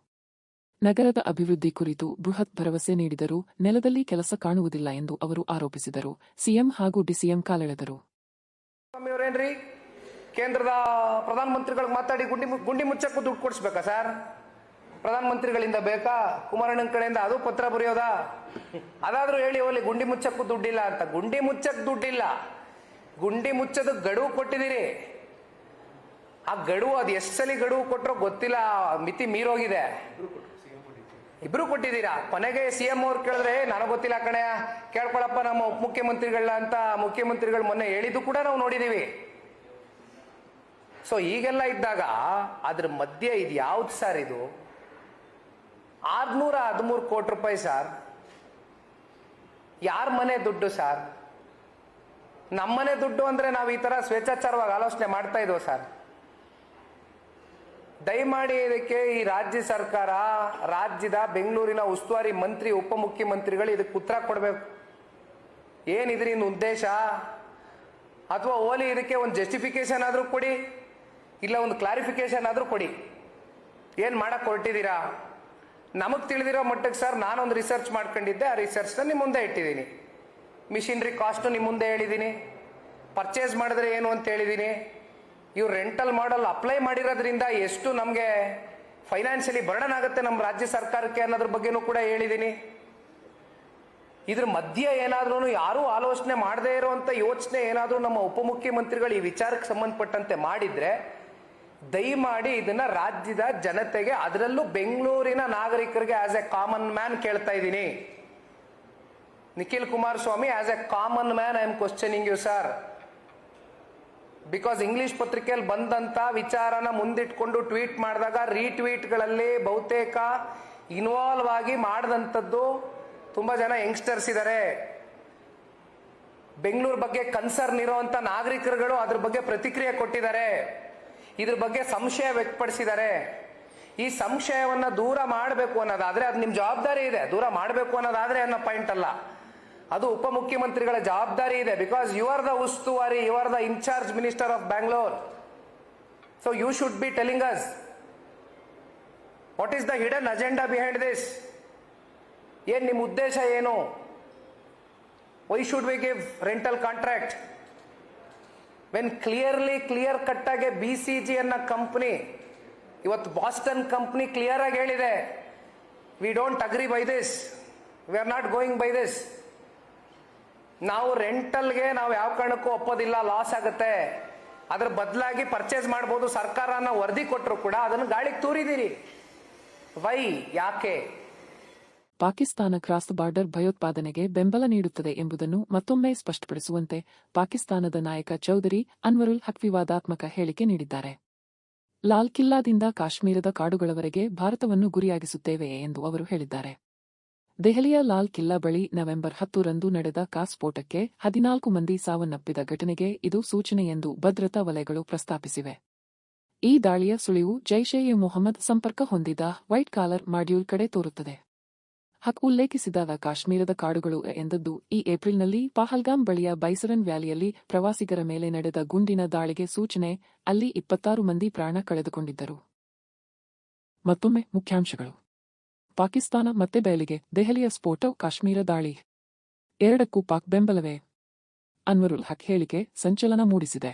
ನಗರದ ಅಭಿವೃದ್ಧಿ ಕುರಿತು ಬೃಹತ್ ಭರವಸೆ ನೀಡಿದರೂ ನೆಲದಲ್ಲಿ ಕೆಲಸ ಕಾಣುವುದಿಲ್ಲ ಎಂದು ಅವರು ಆರೋಪಿಸಿದರು. ಸಿಎಂ ಹಾಗೂ DCM ಕಾಲೆಳೆದರು. ಕೇಂದ್ರದ ಪ್ರಧಾನಮಂತ್ರಿಗಳಿಗೆ ಮಾತಾಡಿ ಗುಂಡಿ ಮುಚ್ಚಕ್ಕೂ ದುಡ್ಡು ಕೊಡಿಸ್ಬೇಕಾ ಸರ್? ಪ್ರಧಾನಮಂತ್ರಿಗಳಿಂದ ಬೇಕಾ, ಕುಮಾರಣ್ಣನ ಕಡೆಯಿಂದ ಅದು ಪತ್ರ ಬರೆಯೋದಾ? ಅದಾದ್ರೂ ಹೇಳಿ ಹೋಗ್ಲಿ, ಗುಂಡಿ ಮುಚ್ಚಕ್ಕೂ ದುಡ್ಡಿಲ್ಲ ಅಂತ. ಗುಂಡಿ ಮುಚ್ಚಕ್ ದುಡ್ಡಿಲ್ಲ, ಗುಂಡಿ ಮುಚ್ಚದ ಗಡುವು ಕೊಟ್ಟಿದ್ದೀರಿ. ಆ ಗಡುವು ಅದು ಎಷ್ಟು ಸಲ ಗಡುವು ಕೊಟ್ಟರೋ ಗೊತ್ತಿಲ್ಲ, ಮಿತಿ ಮೀರೋಗಿದೆ. ಇಬ್ರು ಕೊಟ್ಟಿದ್ದೀರಾ. ಕೊನೆಗೆ ಸಿಎಂ ಅವ್ರು ಕೇಳಿದ್ರೆ ನನಗೆ ಗೊತ್ತಿಲ್ಲ ಕಣೆ, ಕೇಳ್ಕೊಳಪ್ಪ ನಮ್ಮ ಉಪಮುಖ್ಯಮಂತ್ರಿಗಳ ಅಂತ ಮುಖ್ಯಮಂತ್ರಿಗಳು ಮೊನ್ನೆ ಹೇಳಿದ್ದು ಕೂಡ ನಾವು ನೋಡಿದೀವಿ. ಸೊ ಈಗೆಲ್ಲ ಇದ್ದಾಗ ಅದ್ರ ಮಧ್ಯೆ ಇದು ಯಾವ್ದು ಸರ್? ಇದು 613 ಕೋಟಿ ರೂಪಾಯಿ ಸರ್. ಯಾರ ಮನೆ ದುಡ್ಡು ಸರ್? ನಮ್ಮನೆ ದುಡ್ಡು ಅಂದ್ರೆ ನಾವು ಈ ತರ ಸ್ವೇಚ್ಛಾಚಾರವಾಗಿ ಆಲೋಚನೆ ಮಾಡ್ತಾ ಇದ್ವು ಸರ್. ದಯಮಾಡಿ ಇದಕ್ಕೆ ಈ ರಾಜ್ಯ ಸರ್ಕಾರ, ರಾಜ್ಯದ ಬೆಂಗಳೂರಿನ ಉಸ್ತುವಾರಿ ಮಂತ್ರಿ, ಉಪಮುಖ್ಯಮಂತ್ರಿಗಳು ಇದಕ್ಕೆ ಉತ್ತರ ಕೊಡಬೇಕು. ಏನಿದ್ರಿಂದ ಉದ್ದೇಶ? ಅಥವಾ ಓಲಿ ಇದಕ್ಕೆ ಒಂದು ಜಸ್ಟಿಫಿಕೇಶನ್ ಆದ್ರೂ ಕೊಡಿ, ಇಲ್ಲ ಒಂದು ಕ್ಲಾರಿಫಿಕೇಶನ್ ಆದ್ರೂ ಕೊಡಿ. ಏನ್ ಮಾಡಕ್ ಹೊರಟಿದ್ದೀರಾ? ನಮಗ್ ತಿಳಿದಿರೋ ಮಟ್ಟಕ್ಕೆ ಸರ್, ನಾನೊಂದು ರಿಸರ್ಚ್ ಮಾಡ್ಕೊಂಡಿದ್ದೆ, ಆ ರಿಸರ್ಚ್ನ ನಿಮ್ಮ ಮುಂದೆ ಇಟ್ಟಿದ್ದೀನಿ. ಮಿಷಿನರಿ ಕಾಸ್ಟ್ ನಿಮ್ಮ ಮುಂದೆ ಹೇಳಿದ್ದೀನಿ, ಪರ್ಚೇಸ್ ಮಾಡಿದ್ರೆ ಏನು ಅಂತ ಹೇಳಿದ್ದೀನಿ. ಇವ್ರು ರೆಂಟಲ್ ಮಾಡಲ್ ಅಪ್ಲೈ ಮಾಡಿರೋದ್ರಿಂದ ಎಷ್ಟು ನಮಗೆ ಫೈನಾನ್ಷಿಯಲಿ ಬರ್ಡನ್ ಆಗುತ್ತೆ ನಮ್ಮ ರಾಜ್ಯ ಸರ್ಕಾರಕ್ಕೆ ಅನ್ನೋದ್ರ ಬಗ್ಗೆನೂ ಕೂಡ ಹೇಳಿದ್ದೀನಿ. ಇದ್ರ ಮಧ್ಯೆ ಏನಾದ್ರೂ ಯಾರೂ ಆಲೋಚನೆ ಮಾಡದೇ ಇರುವಂತ ಯೋಚನೆ ಏನಾದ್ರೂ ನಮ್ಮ ಉಪಮುಖ್ಯಮಂತ್ರಿಗಳು ಈ ವಿಚಾರಕ್ಕೆ ಸಂಬಂಧಪಟ್ಟಂತೆ ಮಾಡಿದ್ರೆ ದಯಮಾಡಿ ಇದನ್ನ ರಾಜ್ಯದ ಜನತೆಗೆ, ಅದರಲ್ಲೂ ಬೆಂಗಳೂರಿನ ನಾಗರಿಕರಿಗೆ ಆಸ್ ಎ ಕಾಮನ್ ಮ್ಯಾನ್ ಕೇಳ್ತಾ ಇದ್ದೀನಿ. Nikhil Kumaraswamy, as a common man I am questioning you sir. Because English ಪತ್ರಿಕೆಯಲ್ಲಿ ಬಂದಂತ ವಿಚಾರನ ಮುಂದಿಟ್ಕೊಂಡು ಟ್ವೀಟ್ ಮಾಡಿದಾಗ ರೀಟ್ವೀಟ್ಗಳಲ್ಲಿ ಬಹುತೇಕ ಇನ್ವಾಲ್ವ್ ಆಗಿ ಮಾಡಿದಂಥದ್ದು ತುಂಬಾ ಜನ ಯಂಗ್ಸ್ಟರ್ಸ್ ಇದ್ದಾರೆ. ಬೆಂಗಳೂರು ಬಗ್ಗೆ ಕನ್ಸರ್ನ್ ಇರುವಂತ ನಾಗರಿಕರುಗಳು ಅದ್ರ ಬಗ್ಗೆ ಪ್ರತಿಕ್ರಿಯೆ ಕೊಟ್ಟಿದ್ದಾರೆ, ಇದ್ರ ಬಗ್ಗೆ ಸಂಶಯ ವ್ಯಕ್ತಪಡಿಸಿದ್ದಾರೆ. ಈ ಸಂಶಯವನ್ನ ದೂರ ಮಾಡಬೇಕು ಅನ್ನೋದಾದ್ರೆ ಅದು ನಿಮ್ ಜವಾಬ್ದಾರಿ ಇದೆ. ದೂರ ಮಾಡಬೇಕು ಅನ್ನೋದಾದ್ರೆ ಅನ್ನೋ ಪಾಯಿಂಟ್ ಅಲ್ಲ, ಅದು ಉಪಮುಖ್ಯಮಂತ್ರಿಗಳ ಜವಾಬ್ದಾರಿ ಇದೆ. ಬಿಕಾಸ್ ಯು ಆರ್ ದ ಉಸ್ತುವಾರಿ, you are the in-charge minister of Bangalore. So you should be telling us what is the hidden agenda behind this. ಏನ್ ನಿಮ್ ಉದ್ದೇಶ ಏನು? Why should we give rental contract when clear cut ಆಗಿ BCG ಅನ್ನೋ company, ಇವತ್ತು Boston company clear ಆಗಿ ಹೇಳಿದೆ, we don't agree by this, we are not going by this. ನಾವು ರೆಂಟಲ್ಗೆ ನಾವು ಯಾವ ಕಾರಣಕ್ಕೂ ಒಪ್ಪೋದಿಲ್ಲ, ಲಾಸ್ ಆಗುತ್ತೆ. ಅದ್ರ ಬದಲಾಗಿ ಪರ್ಚೇಸ್ ಮಾಡಬಹುದು ಸರ್ಕಾರನ ವರದಿ ಕೊಟ್ಟರು ಕೂಡ ಅದನ್ನು ಗಾಳಿಗೆ ತೂರಿದಿರಿ. ವೈ? ಯಾಕೆ? ಪಾಕಿಸ್ತಾನ ಕ್ರಾಸ್ ಬಾರ್ಡರ್ ಭಯೋತ್ಪಾದನೆಗೆ ಬೆಂಬಲ ನೀಡುತ್ತದೆ ಎಂಬುದನ್ನು ಮತ್ತೊಮ್ಮೆ ಸ್ಪಷ್ಟಪಡಿಸುವಂತೆ ಪಾಕಿಸ್ತಾನದ ನಾಯಕ ಚೌಧರಿ ಅನ್ವರುಲ್ ಹಕ್ ವಿವಾದಾತ್ಮಕ ಹೇಳಿಕೆ ನೀಡಿದ್ದಾರೆ. ಲಾಲ್ ಕಿಲ್ಲಾದಿಂದ ಕಾಶ್ಮೀರದ ಕಾಡುಗಳವರೆಗೆ ಭಾರತವನ್ನು ಗುರಿಯಾಗಿಸುತ್ತೇವೆಯೇ ಎಂದು ಅವರು ಹೇಳಿದ್ದಾರೆ. ದೆಹಲಿಯ ಲಾಲ್ ಕಿಲ್ಲಾ ಬಳಿ ನವೆಂಬರ್ 10ರಂದು ನಡೆದ ಕಾರ್ ಸ್ಫೋಟಕ್ಕೆ 14 ಮಂದಿ ಸಾವನ್ನಪ್ಪಿದ ಘಟನೆಗೆ ಇದು ಸೂಚನೆ ಎಂದು ಭದ್ರತಾ ವಲಯಗಳು ಪ್ರಸ್ತಾಪಿಸಿವೆ. ಈ ದಾಳಿಯ ಸುಳಿವು ಜೈಷ್ ಎ ಮೊಹಮ್ಮದ್ ಸಂಪರ್ಕ ಹೊಂದಿದ ವೈಟ್ ಕಾಲರ್ ಮಾಡ್ಯೂಲ್ ಕಡೆ ತೋರುತ್ತದೆ. ಹಕ್ ಉಲ್ಲೇಖಿಸಿದಾಗ ಕಾಶ್ಮೀರದ ಕಾಡುಗಳು ಎಂದದ್ದು ಈ ಏಪ್ರಿಲ್ನಲ್ಲಿ ಪಹಲ್ಗಾಮ್ ಬಳಿಯ ಬೈಸರನ್ ವ್ಯಾಲಿಯಲ್ಲಿ ಪ್ರವಾಸಿಗರ ಮೇಲೆ ನಡೆದ ಗುಂಡಿನ ದಾಳಿಗೆ ಸೂಚನೆ. ಅಲ್ಲಿ 26 ಮಂದಿ ಪ್ರಾಣ ಕಳೆದುಕೊಂಡಿದ್ದರು. ಮತ್ತೊಮ್ಮೆ ಮುಖ್ಯಾಂಶಗಳು. ಪಾಕಿಸ್ತಾನ ಮತ್ತೆ ಬಯಲಿಗೆ, ದೆಹಲಿಯ ಸ್ಫೋಟ, ಕಾಶ್ಮೀರ ದಾಳಿ. ಎರಡಕ್ಕೂ ಪಾಕ್ ಬೆಂಬಲವೇ? ಅನ್ವರುಲ್ ಹಕ್ ಹೇಳಿಕೆ ಸಂಚಲನ ಮೂಡಿಸಿದೆ.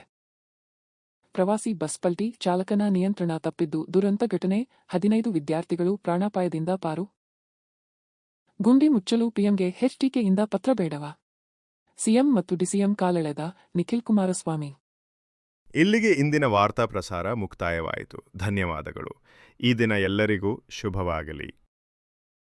ಪ್ರವಾಸಿ ಬಸ್ ಪಲ್ಟಿ, ಚಾಲಕನ ನಿಯಂತ್ರಣ ತಪ್ಪಿದ್ದು ದುರಂತ ಘಟನೆ, 15 ವಿದ್ಯಾರ್ಥಿಗಳು ಪ್ರಾಣಾಪಾಯದಿಂದ ಪಾರು. ಗುಂಡಿ ಮುಚ್ಚಲು ಪಿಎಂಗೆ HDKಯಿಂದ ಪತ್ರ ಬೇಡವಾ? ಸಿಎಂ ಮತ್ತು ಡಿಸಿಎಂ ಕಾಲೆಳೆದ ನಿಖಿಲ್ ಕುಮಾರಸ್ವಾಮಿ. ಇಲ್ಲಿಗೆ ಇಂದಿನ ವಾರ್ತಾ ಪ್ರಸಾರ ಮುಕ್ತಾಯವಾಯಿತು. ಧನ್ಯವಾದಗಳು. ಈ ದಿನ ಎಲ್ಲರಿಗೂ ಶುಭವಾಗಲಿ.